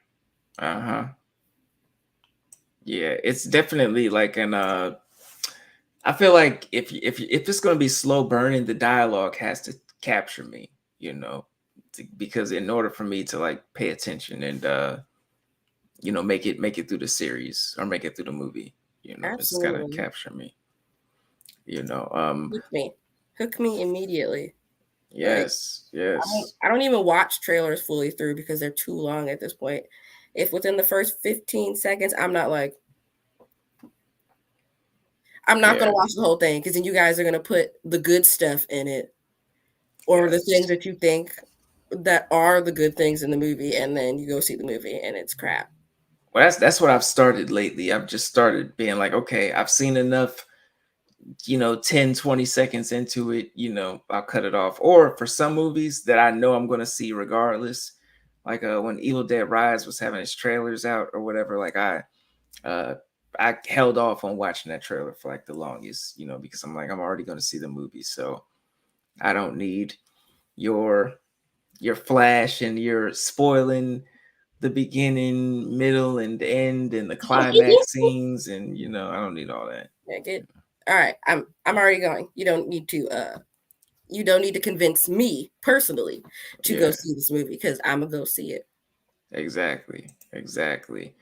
Uh-huh. Yeah, it's definitely like an I feel like if it's going to be slow burning, the dialogue has to capture me, because in order for me to like pay attention and make it through the series or make it through the movie, it's got to Absolutely. capture me, you know. Um Hook me. Hook me immediately. Like yes, yes. I don't even watch trailers fully through because they're too long at this point. If within the first 15 seconds I'm not gonna Yeah. watch the whole thing because then you guys are gonna put the good stuff in it or the things Yes. that you think that are the good things in the movie, and then you go see the movie and it's crap. Well, that's what I've started lately. I've just started being like, okay, I've seen enough, 10, 20 seconds into it, I'll cut it off. Or for some movies that I know I'm going to see regardless, like when Evil Dead Rise was having its trailers out or whatever, like uh I held off on watching that trailer for like the longest, because I'm like, I'm already going to see the movie, so I don't need your flash and your spoiling the beginning, middle, and end, and the climax scenes, and I don't need all that. Yeah, good. All right, I'm already going. You don't need to convince me personally to go Yeah, see this movie because I'm gonna go see it. exactly, exactly.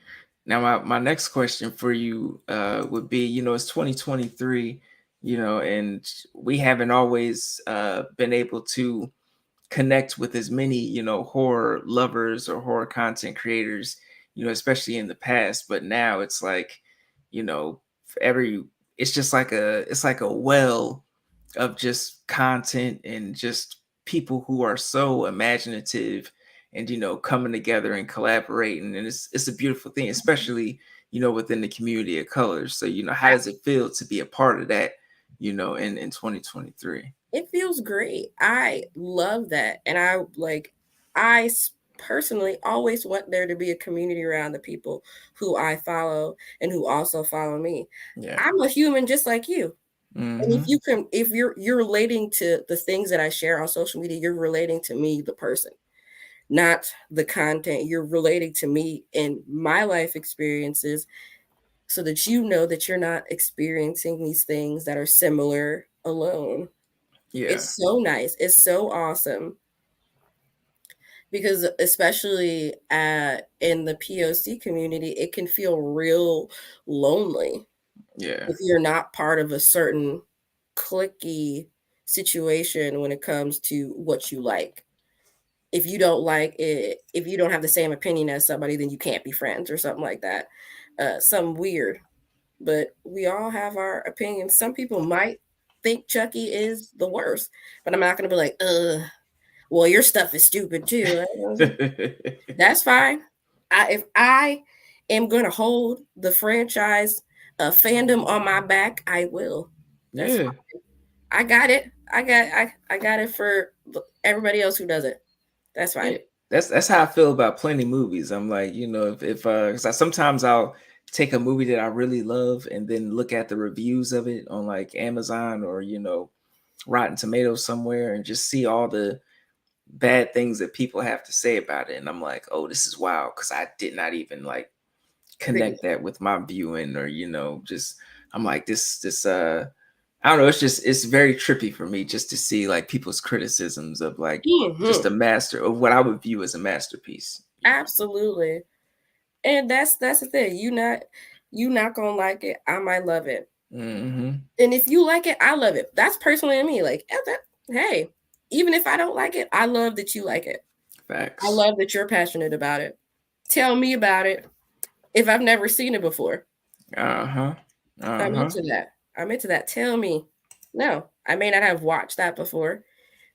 Now, my next question for you would be, it's 2023, and we haven't always been able to connect with as many, horror lovers or horror content creators, especially in the past. But now it's like, you know, every it's like a well of just content and just people who are so imaginative and coming together and collaborating, and it's a beautiful thing, especially within the community of colors. So how does it feel to be a part of that, in 2023? It feels great. I love that, and personally always want there to be a community around the people who I follow and who also follow me. Yeah. I'm a human just like you. And if Mm-hmm. you can, if you're relating to the things that I share on social media, you're relating to me, the person, not the content. You're relating to me and my life experiences so that you know that you're not experiencing these things that are similar alone. Yeah. It's so nice. It's so awesome because especially in the POC community, it can feel real lonely Yeah. if you're not part of a certain clicky situation when it comes to what you like. If you don't like it, if you don't have the same opinion as somebody, then you can't be friends or something like that. Something weird. But we all have our opinions. Some people might think Chucky is the worst, but I'm not gonna be like, well, your stuff is stupid too. That's fine. If I am gonna hold the franchise fandom on my back, I will. That's Yeah. fine. I got it. I got it for everybody else who doesn't. That's Yeah, fine. that's how I feel about plenty movies. I'm like, if 'cause sometimes I'll take a movie that I really love and then look at the reviews of it on like Amazon or Rotten Tomatoes somewhere and just see all the bad things that people have to say about it, and I'm like, oh, this is wild because I did not even like Agree. connect that with my viewing or just I'm like this. I don't know. It's very trippy for me just to see like people's criticisms of like just Hmm. a master of what I would view as a masterpiece. Absolutely. And that's the thing. You not gonna like it. I might love it. Mm-hmm. And if you like it, I love it. That's personally me. Like, hey, even if I don't like it, I love that you like it. I Facts. love that you're passionate about it. Tell me about it if I've never seen it before. Uh-huh. I'm Uh-huh. into that. I'm into that. Tell me. No, I may not have watched that before,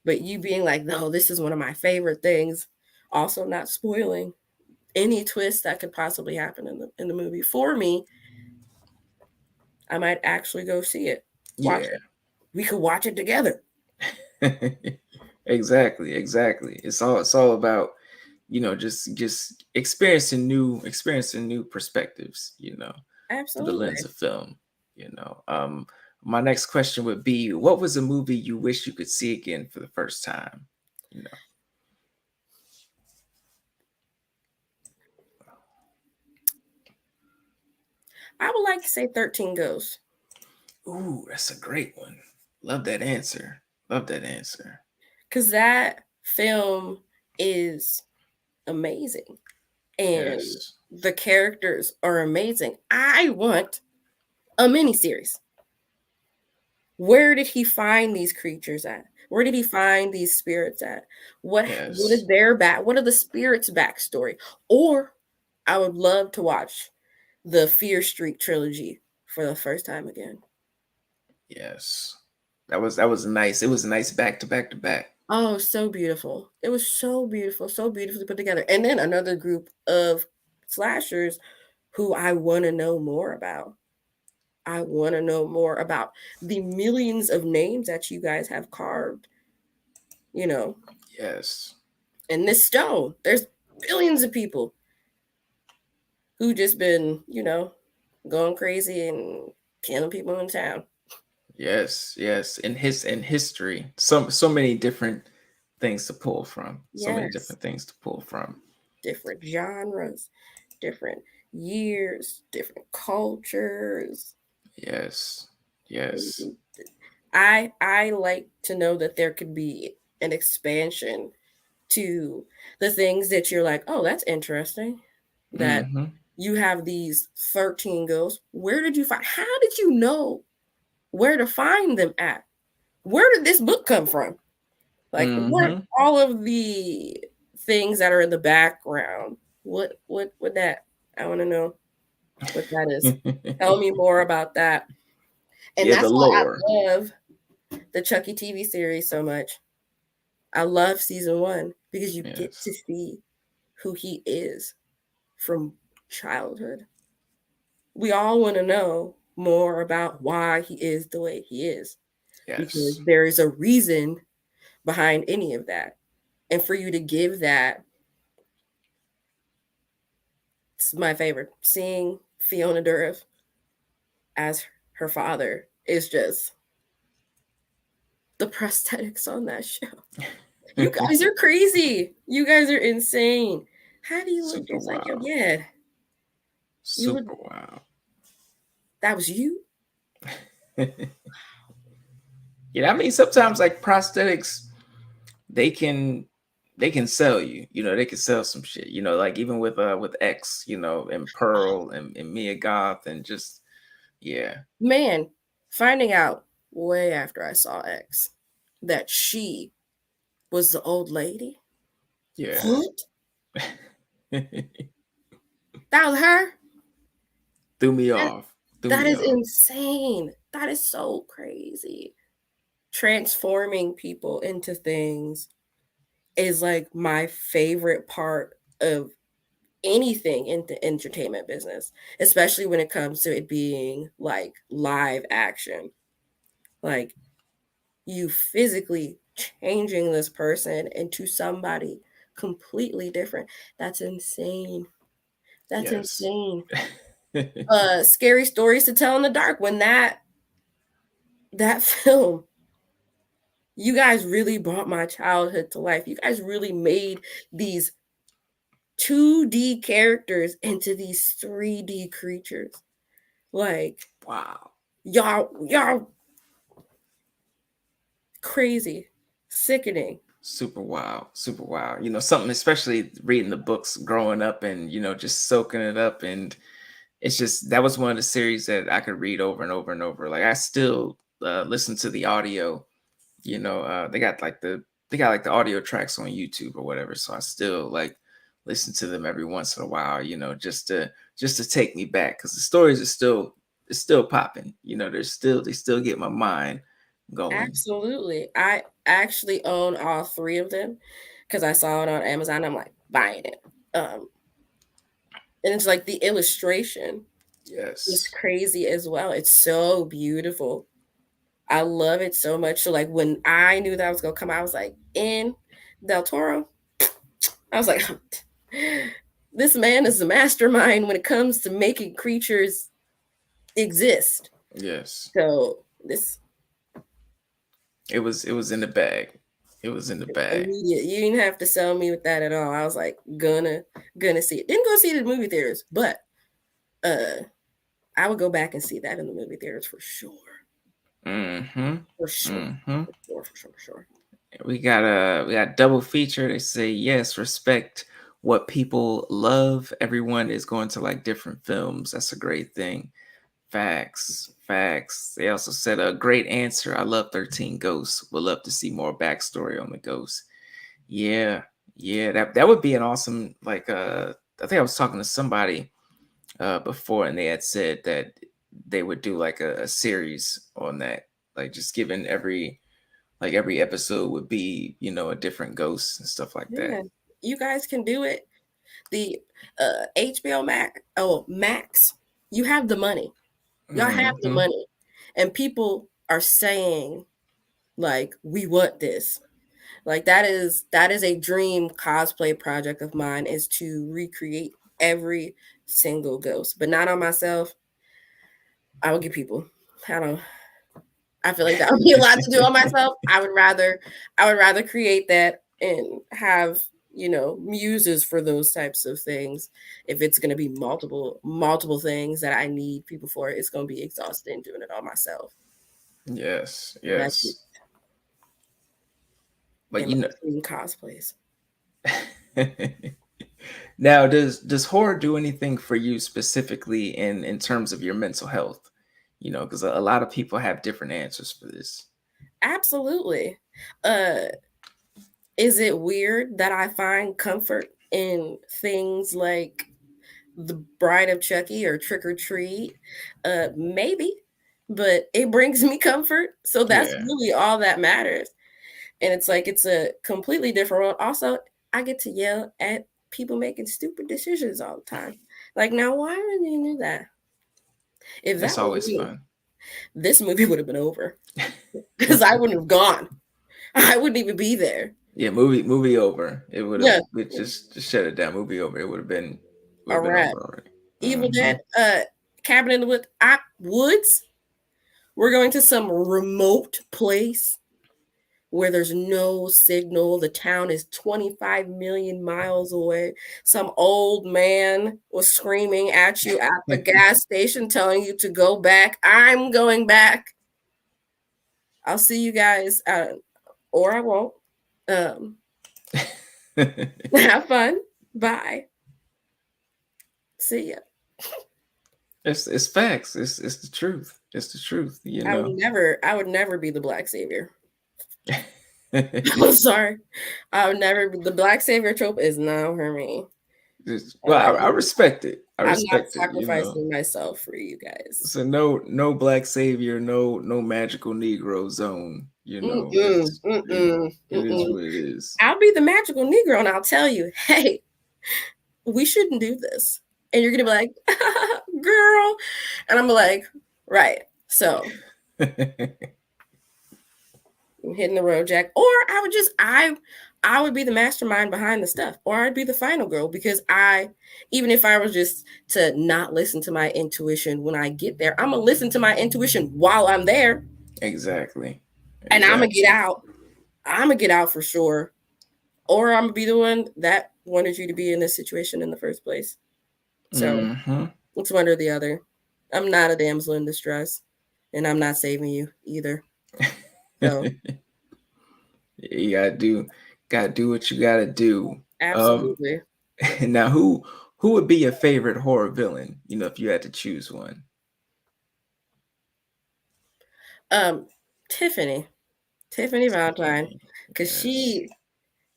but you being like, no, this is one of my favorite things. Also, not spoiling any twist that could possibly happen in the movie for me. I might actually go see it, watch Yeah. it. We could watch it together. Exactly. It's all about, just experiencing new perspectives, through the lens Absolutely. of film, you know. My next question would be, what was a movie you wish you could see again for the first time? You I would like to say 13 Ghosts Ooh, that's a great one. Love that answer. Love that answer. because that film is amazing and Yes. the characters are amazing. I want a miniseries. Where did he find these creatures at? Where did he find these spirits at? What is Yes. their back? What are the spirits' backstory? Or I would love to watch the Fear Street trilogy for the first time again. Yes. That was nice. It was nice back to back to back. Oh, so beautiful. It was so beautiful, so beautifully put together. And then another group of slashers who I want to know more about. I want to know more about the millions of names that you guys have carved, you know, Yes. in this stone. There's billions of people who just been, going crazy and killing people in town. Yes. In history, so many different things to pull from. So many Yes, different things to pull from. different genres, different years, different cultures. Yes. Yes. And I like to know that there could be an expansion to the things that you're like, oh, that's interesting. That Mm-hmm. you have these 13 ghosts. Where did you find? How did you know where to find them at? Where did this book come from? Like, what Mm-hmm. all of the things that are in the background? What that? I want to know what that is. Tell me more about that. And Yeah, that's the why lore. I love the Chucky TV series so much. I love season 1 because you get to Yes. see who he is from childhood. We all want to know more about why he is the way he is because Yes. there is a reason behind any of that. And for you to give that, it's my favorite. Seeing Fiona Dourif as her father is just. the prosthetics on that show. You guys are crazy. You guys are insane. How do you look Super just like your wild. dad? You look. Super wild. That was you. Yeah, I mean sometimes like prosthetics, they can sell you. You know, they can sell some shit. You know, like even with X, you know, and Pearl and Mia Goth and just yeah. Man, finding out way after I saw X that she was the old lady. Yeah. What? That was her? Threw me That, off. Threw that me is off. insane. That is so crazy. Transforming people into things is like my favorite part of anything in the entertainment business, especially when it comes to it being like live action. Like you physically changing this person into somebody completely different. That's insane. That's Yes. insane. Scary stories to tell in the dark. When that film, you guys really brought my childhood to life. You guys really made these 2D characters into these 3D creatures. Like Wow. y'all crazy, sickening. Super wild. Super wild. You know, something especially reading the books growing up and, you know, just soaking it up. And it's just that was one of the series that I could read over and over and over. Like I still listen to the audio. You know, they got like the audio tracks on YouTube or whatever. So I still like listen to them every once in a while, you know, just to take me back because the stories are still it's still popping. You know, they still get my mind going. Absolutely. I actually own all three of them because I saw it on Amazon. I'm like buying it. And it's like the illustration is Yes. crazy as well. It's so beautiful. I love it so much. So like when I knew that was gonna come out, I was like, in Del Toro, I was like, this man is a mastermind when it comes to making creatures exist. Yes. So this It was in the bag. It was in the bag. immediate, you didn't have to sell me with that at all. I was like, gonna see it. Didn't go see it in movie theaters, but uh I would go back and see that in the movie theaters for sure. Mm-hmm. For sure. Mm-hmm. For sure, for sure, for sure. We got double feature. They say yes, respect what people love. Everyone is going to like different films. That's a great thing. Facts, facts. They also said a great answer. I love 13 Ghosts. Would love to see more backstory on the ghosts. Yeah, yeah. That would be an awesome like. I think I was talking to somebody before, and they had said that they would do like a series on that. Like just given every episode would be, you know, a different ghost and stuff like Yeah, that. you guys can do it. The HBO Max, you have the money. Y'all have the Hmm. money. And people are saying like we want this. Like that is a dream cosplay project of mine is to recreate every single ghost, but not on myself. I will get people. I don't I feel like that would be a lot to do on myself. I would rather create that and have, muses for those types of things. If it's going to be multiple things that I need people for, it's going to be exhausting doing it all myself. Yes, That's it yes. But in you my know, dream cosplays. now does horror do anything for you specifically in terms of your mental health? You know, because a lot of people have different answers for this. Absolutely. Uh is it weird that I find comfort in things like The Bride of Chucky or Trick or Treat? Maybe, but it brings me comfort. So that's Yeah, really all that matters. And it's like it's a completely different world. Also, I get to yell at people making stupid decisions all the time. Like, now why did you do that? If that's that was always me, fun. this movie would have been over because I wouldn't have gone. I wouldn't even be there. Yeah, movie over. It would have Yeah, just shut it down. Movie over. It would all have been right. over already. Evil Hmm. Dead, Cabin in the Woods. We're going to some remote place where there's no signal. The town is 25 million miles away. Some old man was screaming at you at the gas station, telling you to go back. I'm going back. I'll see you guys, or I won't. Have fun. Bye. See ya. It's facts. It's the truth. It's the truth. You I know. would never be the black savior. I'm sorry. I would never. The black savior trope is not for me. Well, I respect it. I I'm not respect it. You know. sacrificing myself for you guys. So no black savior, no magical Negro zone. You know, it's it is what it is. I'll be the magical Negro and I'll tell you, hey, we shouldn't do this. And you're gonna be like, girl, and I'm like, right. So I'm hitting the road, Jack. Or I would be the mastermind behind the stuff, or I'd be the final girl, because even if I was just to not listen to my intuition when I get there, I'm gonna listen to my intuition while I'm there. Exactly. And I'm gonna get out. I'm gonna get out for sure. Or I'm gonna be the one that wanted you to be in this situation in the first place. So it's one or the other. I'm not a damsel in distress, and I'm not saving you either. So you gotta do what you gotta do. Absolutely. Now, who would be your favorite horror villain? You know, if you had to choose one. Tiffany Valentine, because yes.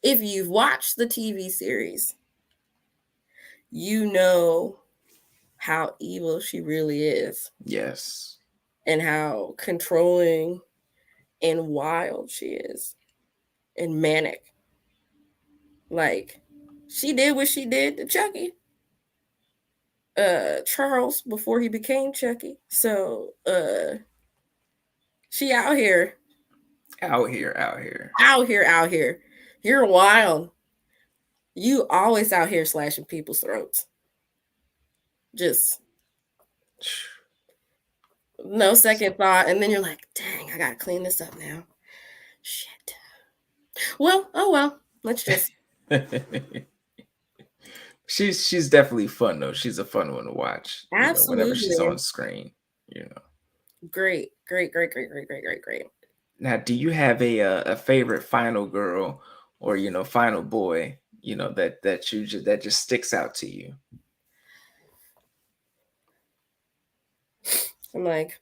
If you've watched the TV series, you know how evil she really is. Yes. And how controlling and wild she is, and manic. Like, she did what she did to Chucky. Charles, before he became Chucky. So she out here. You're wild. You always out here slashing people's throats. Just no second thought. And then you're like, dang, I gotta clean this up now. Shit. Well, oh well. Let's just She's definitely fun though. She's a fun one to watch. Absolutely. You know, whenever she's on screen, you know. Great. Now, do you have a favorite final girl or final boy, that just sticks out to you? I'm like,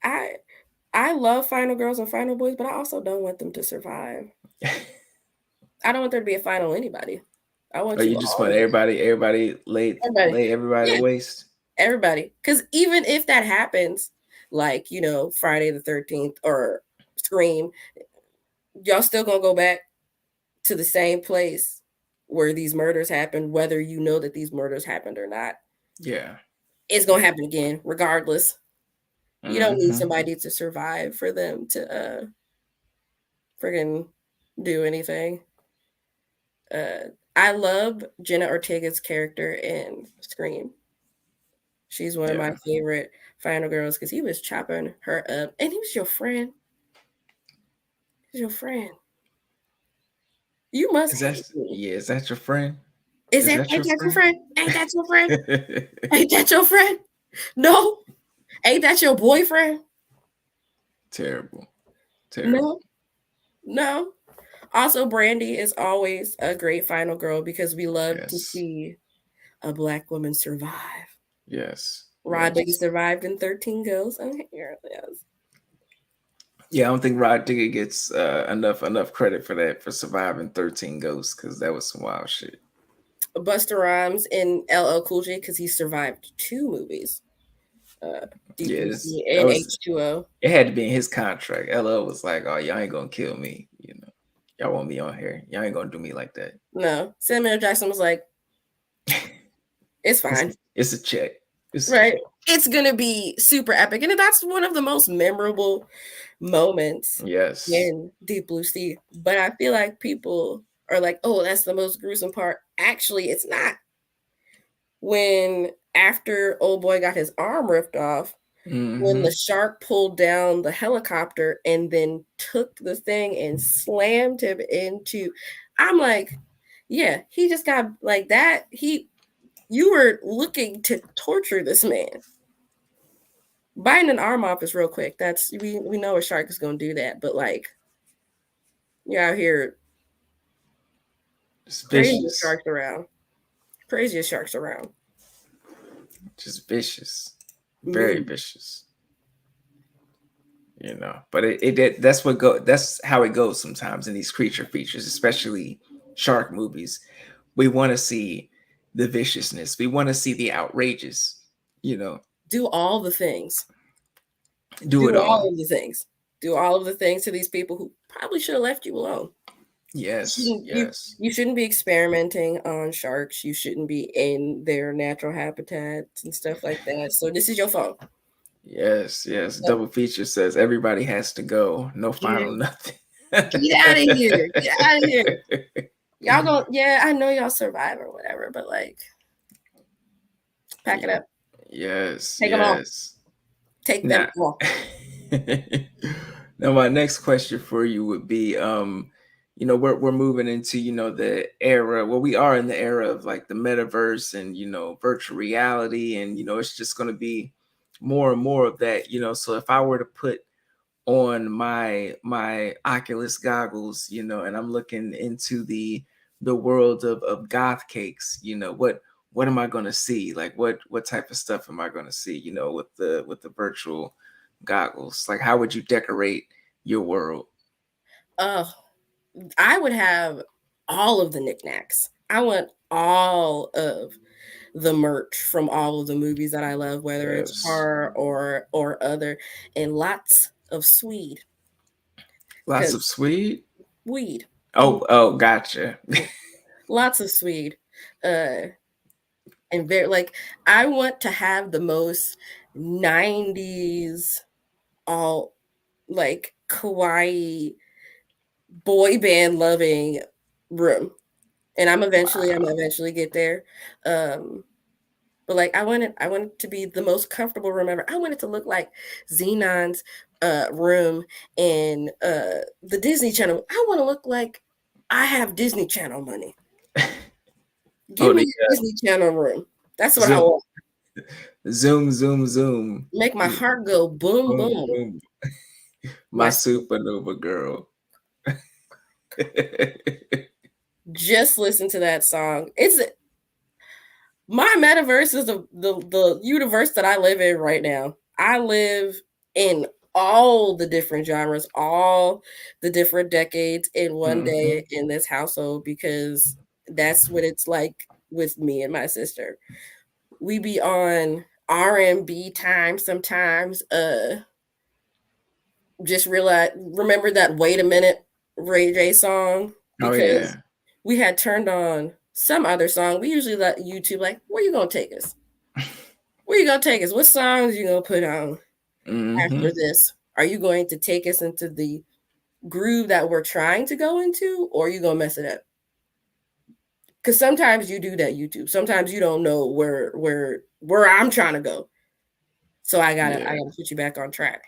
I love final girls and final boys, but I also don't want them to survive. I don't want there to be a final anybody. I want you just want everybody lay everybody to waste. Everybody, because even if that happens, like Friday the 13th or Scream, y'all still gonna go back to the same place where these murders happened, whether you know that these murders happened or not. Yeah, it's gonna happen again, regardless. You don't need somebody to survive for them to friggin' do anything. I love Jenna Ortega's character in Scream. She's one of my favorite final girls because he was chopping her up, and he was your friend. He's your friend. You must hate me. Yeah, is that your friend? Ain't that your friend? Ain't that your friend? Ain't that your friend? No. Ain't that your boyfriend? Terrible. No. Also, Brandy is always a great final girl because we love to see a Black woman survive. Yes. Rod Digger survived in 13 Ghosts. Yeah, I don't think Rod Digger gets enough credit for that, for surviving 13 Ghosts, because that was some wild shit. Busta Rhymes in LL Cool J because he survived 2 movies. DPC and H2O. It had to be in his contract. LL was like, "Oh, y'all ain't gonna kill me. Y'all want me on here. Y'all ain't gonna do me like that." No, Samuel Jackson was like, "It's fine. It's a check. Right? It's gonna be super epic," and that's one of the most memorable moments. Yes. In Deep Blue Sea. But I feel like people are like, "Oh, that's the most gruesome part." Actually, it's not. When after old boy got his arm ripped off, when Mm-hmm. the shark pulled down the helicopter and then took the thing and slammed him into. I'm like, yeah, he just got like that. You were looking to torture this man. Biting an arm off is real quick. That's we know a shark is gonna do that, but like you're out here Just craziest vicious. sharks around. Craziest sharks around. Just vicious. Very Mean. vicious. You know, but that's how it goes sometimes in these creature features, especially shark movies. We want to see the viciousness. We want to see the outrageous, you know, Do all the things. do it Do all. all of the things. Do all of the things to these people who probably should have left you alone. Yes, yes, You shouldn't be experimenting on sharks. You shouldn't be in their natural habitats and stuff like that. So this is your fault. yes, yes. So, Double feature says everybody has to go. No final mhm. nothing. Get out of here. Get out of here. Y'all go, yeah, I know y'all survive or whatever, but like, pack it up. Yes, Take them all. yes. Take them Now, all. now my next question for you would be, you know, we're moving into, you know, the era. Well, we are in the era of like the metaverse and, you know, virtual reality, and you know, it's just going to be more and more of that. You know, so if I were to put on my Oculus goggles, you know, and I'm looking into the world of GothCakez, you know, what am I going to see? Like what type of stuff am I going to see, you know, with the virtual goggles? Like how would you decorate your world? I would have all of the knickknacks. I want all of the merch from all of the movies that I love, whether it's Yes. horror or other, and lots of Swede. Lots of Because sweet. weed. Oh, oh, gotcha. Lots of Swede. Uh and very like I want to have the most 90s all like kawaii boy band loving room. And I'm Wow. gonna eventually get there. Um but like I want it to be the most comfortable room ever. I want it to look like Xenon's room in the Disney Channel. I want to look like I have Disney Channel money. Oh, Give me the your Disney Channel room. That's what I zoom, want. zoom, zoom, zoom. Make my Yeah. heart go boom Boom, boom. boom. My My supernova girl. just listen to that song. It's my metaverse is the universe that I live in right now. I live in all the different genres, all the different decades in one day Hmm. in this household because that's what it's like with me and my sister. We be on R&B time sometimes. Just realize remember that wait a minute Ray J song Oh because yeah. we had turned on some other song. We usually let YouTube like, where you gonna take us? Where you gonna take us? What songs you gonna put on after Hmm. this? Are you going to take us into the groove that we're trying to go into, or are you gonna mess it up? Because sometimes you do that YouTube. Sometimes you don't know where I'm trying to go. So I Yeah. gotta put you back on track.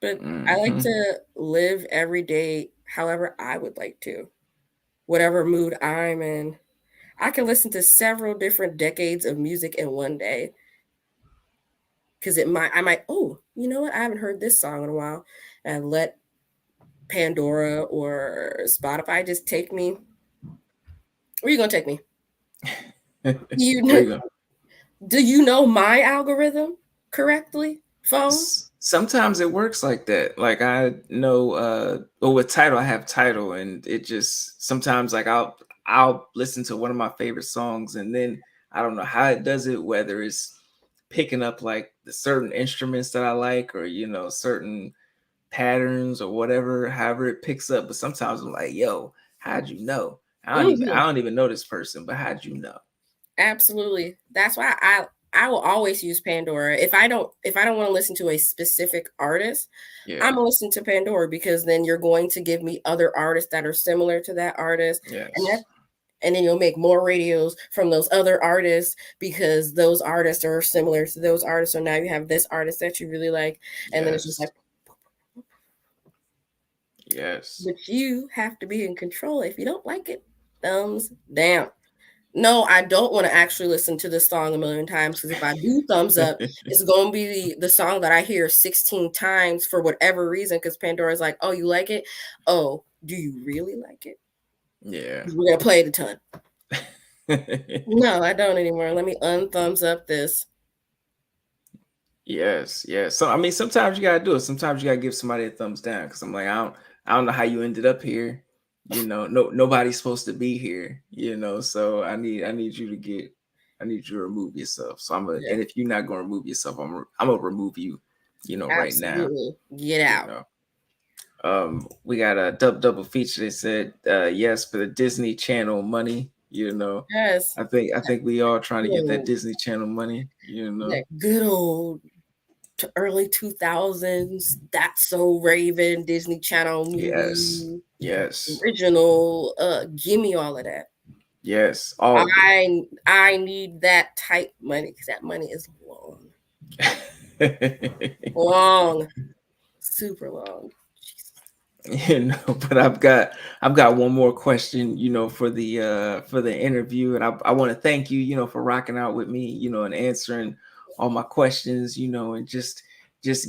But I like Hmm. to live every day however I would like to, whatever mood I'm in. I can listen to several different decades of music in one day because I might, oh, you know what? I haven't heard this song in a while. And let Pandora or Spotify just take me. Where you gonna take me? You Where know, you go? do you know my algorithm correctly, phone? Sometimes it works like that. Like I know well with title I have title, and it just sometimes like I'll listen to one of my favorite songs, and then I don't know how it does it, whether it's picking up like the certain instruments that I like, or you know, certain patterns or whatever, however it picks up. But sometimes I'm like, yo, how'd you know? I Mhm. don't even know this person, but how'd you know? Absolutely. That's why I will always use Pandora. If I don't want to listen to a specific artist, I'm Yeah. gonna listen to Pandora because then you're going to give me other artists that are similar to that artist, and Yes. and then you'll make more radios from those other artists because those artists are similar to those artists. So now you have this artist that you really like, and then it's just Yes. like, Yes. but you have to be in control. If you don't like it, thumbs down. No, I don't want to actually listen to this song a million times because if I do thumbs up, it's going to be the song that I hear 16 times for whatever reason because Pandora's like, oh, you like it? Oh, do you really like it? Yeah. We're going to play it a ton. No, I don't anymore. Let me unthumbs up this. Yes, yes. So I mean, sometimes you gotta do it. Sometimes you gotta give somebody a thumbs down because I'm like, I don't know how you ended up here. Nobody's supposed to be here. So I need you to I need you to remove yourself. So Yeah, and if you're not gonna remove yourself, I'm gonna remove you. Right now. absolutely. Get You out. know. We got a double feature. They said yes for the Disney Channel money. Yes. I think we all trying to get that Good Disney Channel money. that good old early 2000s, That's So Raven, Disney Channel Yes. movie, Yes. original. Give me all of that. Yes. All of it. I need that type money because that money is long. Long. Super long. But I've got one more question, for the interview. And I want to thank you, for rocking out with me, and answering all my questions, and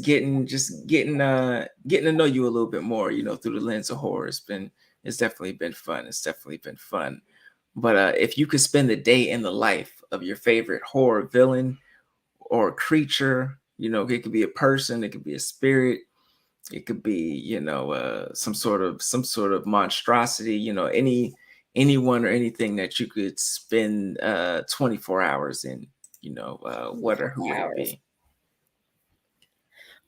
getting to know you a little bit more, through the lens of horror. It's definitely been fun. It's definitely been fun. But if you could spend the day in the life of your favorite horror villain or creature, it could be a person, it could be a spirit, it could be, some sort of monstrosity, anyone or anything that you could spend 24 hours in, what or who would it Hours. be?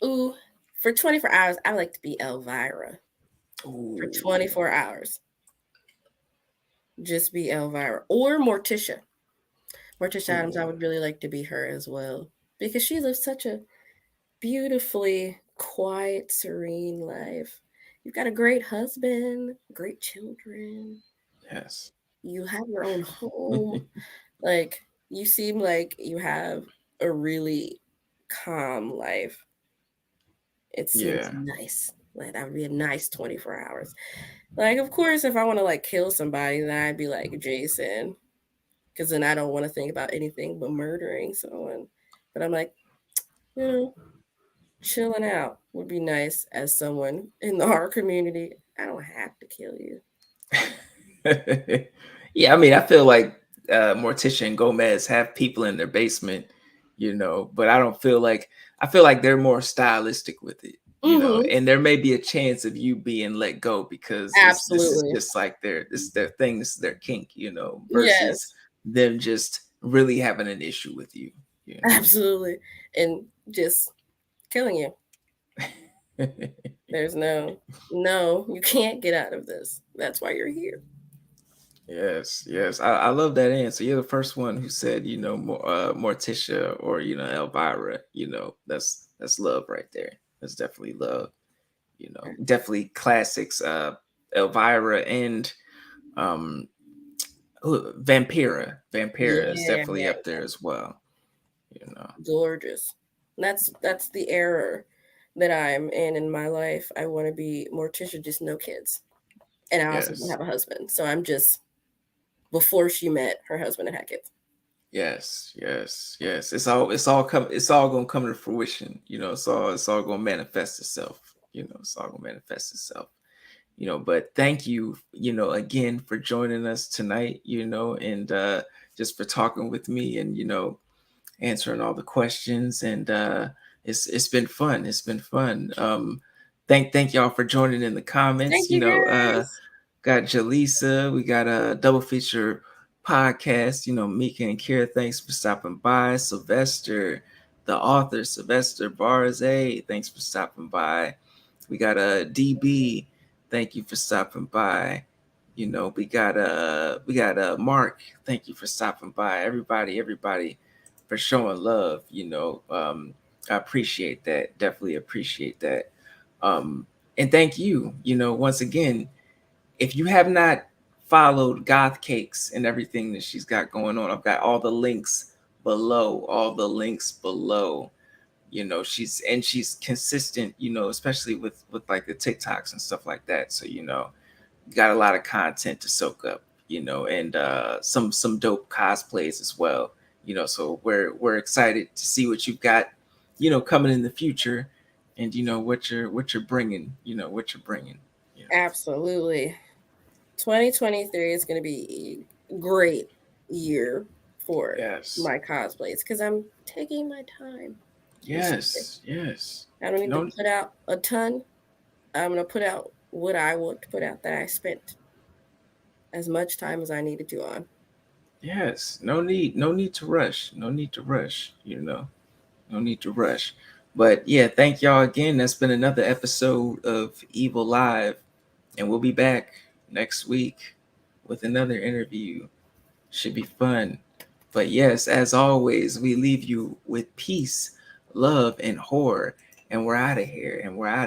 Ooh, for 24 hours, I like to be Elvira. For Ooh, 24 hours. Just be Elvira. Or Morticia. Morticia Adams, I ooh, would really like to be her as well. Because she lives such a beautifully quiet, serene life. You've got a great husband, great children. yes. You have your own home. Like, you seem like you have a really calm life. It seems Yeah. nice. Like, that would be a nice 24 hours. Like, of course, if I want to like kill somebody, then I'd be like Jason, because then I don't want to think about anything but murdering someone. But I'm like, you know, chilling out would be nice as someone in the horror community. I don't have to kill you. Yeah, I mean, I feel like Morticia and Gomez have people in their basement, but I feel like they're more stylistic with it, Mm-hmm. and there may be a chance of you being let go because this is Absolutely. just like their thing, this is their kink, versus Yes, them just really having an issue with you, absolutely. And just killing you. There's no, you can't get out of this. That's why you're here. Yes, yes. I love that answer. You're the first one who said, Morticia or, Elvira, that's love right there. That's definitely love, definitely classics. Elvira and um Vampira. Vampira is Yeah, definitely up there as well, you know. gorgeous. That's the era that I'm in my life. I want to be Morticia, just no kids, and I also don't Yes. have a husband, so I'm just before she met her husband and had kids. Yes, yes, yes. It's all gonna come to fruition, it's all gonna manifest itself, it's all gonna manifest itself. But thank you, again for joining us tonight, and just for talking with me and, answering all the questions. And it's been fun. It's been fun. Thank y'all for joining in the comments. Thank you guys. Got Jaleesa, we got a double feature podcast, Mika and Kira, thanks for stopping by. Sylvester, the author, Sylvester Barze, thanks for stopping by. We got a DB. Thank you for stopping by. We got Mark. Thank you for stopping by. Everybody for showing love. I appreciate that. Definitely appreciate that. And thank you. Once again, if you have not followed GothCakez and everything that she's got going on. I've got all the links below, all the links below. She's consistent, especially with like the TikToks and stuff like that. So, got a lot of content to soak up, and some dope cosplays as well. So we're excited to see what you've got, coming in the future, and what you're bringing, what you're bringing. Absolutely. 2023 is going to be a great year for Yes. my cosplays because I'm taking my time this year. Yes. Yes. I don't need to No. put out a ton. I'm going to put out what I want to put out that I spent as much time as I needed to on. Yes. No need to rush. No need to rush. No need to rush. But yeah, thank y'all again. That's been another episode of Evil Live, and we'll be back next week with another interview. Should be fun. But yes, as always, we leave you with peace, love, and horror. And we're out of here. And we're out of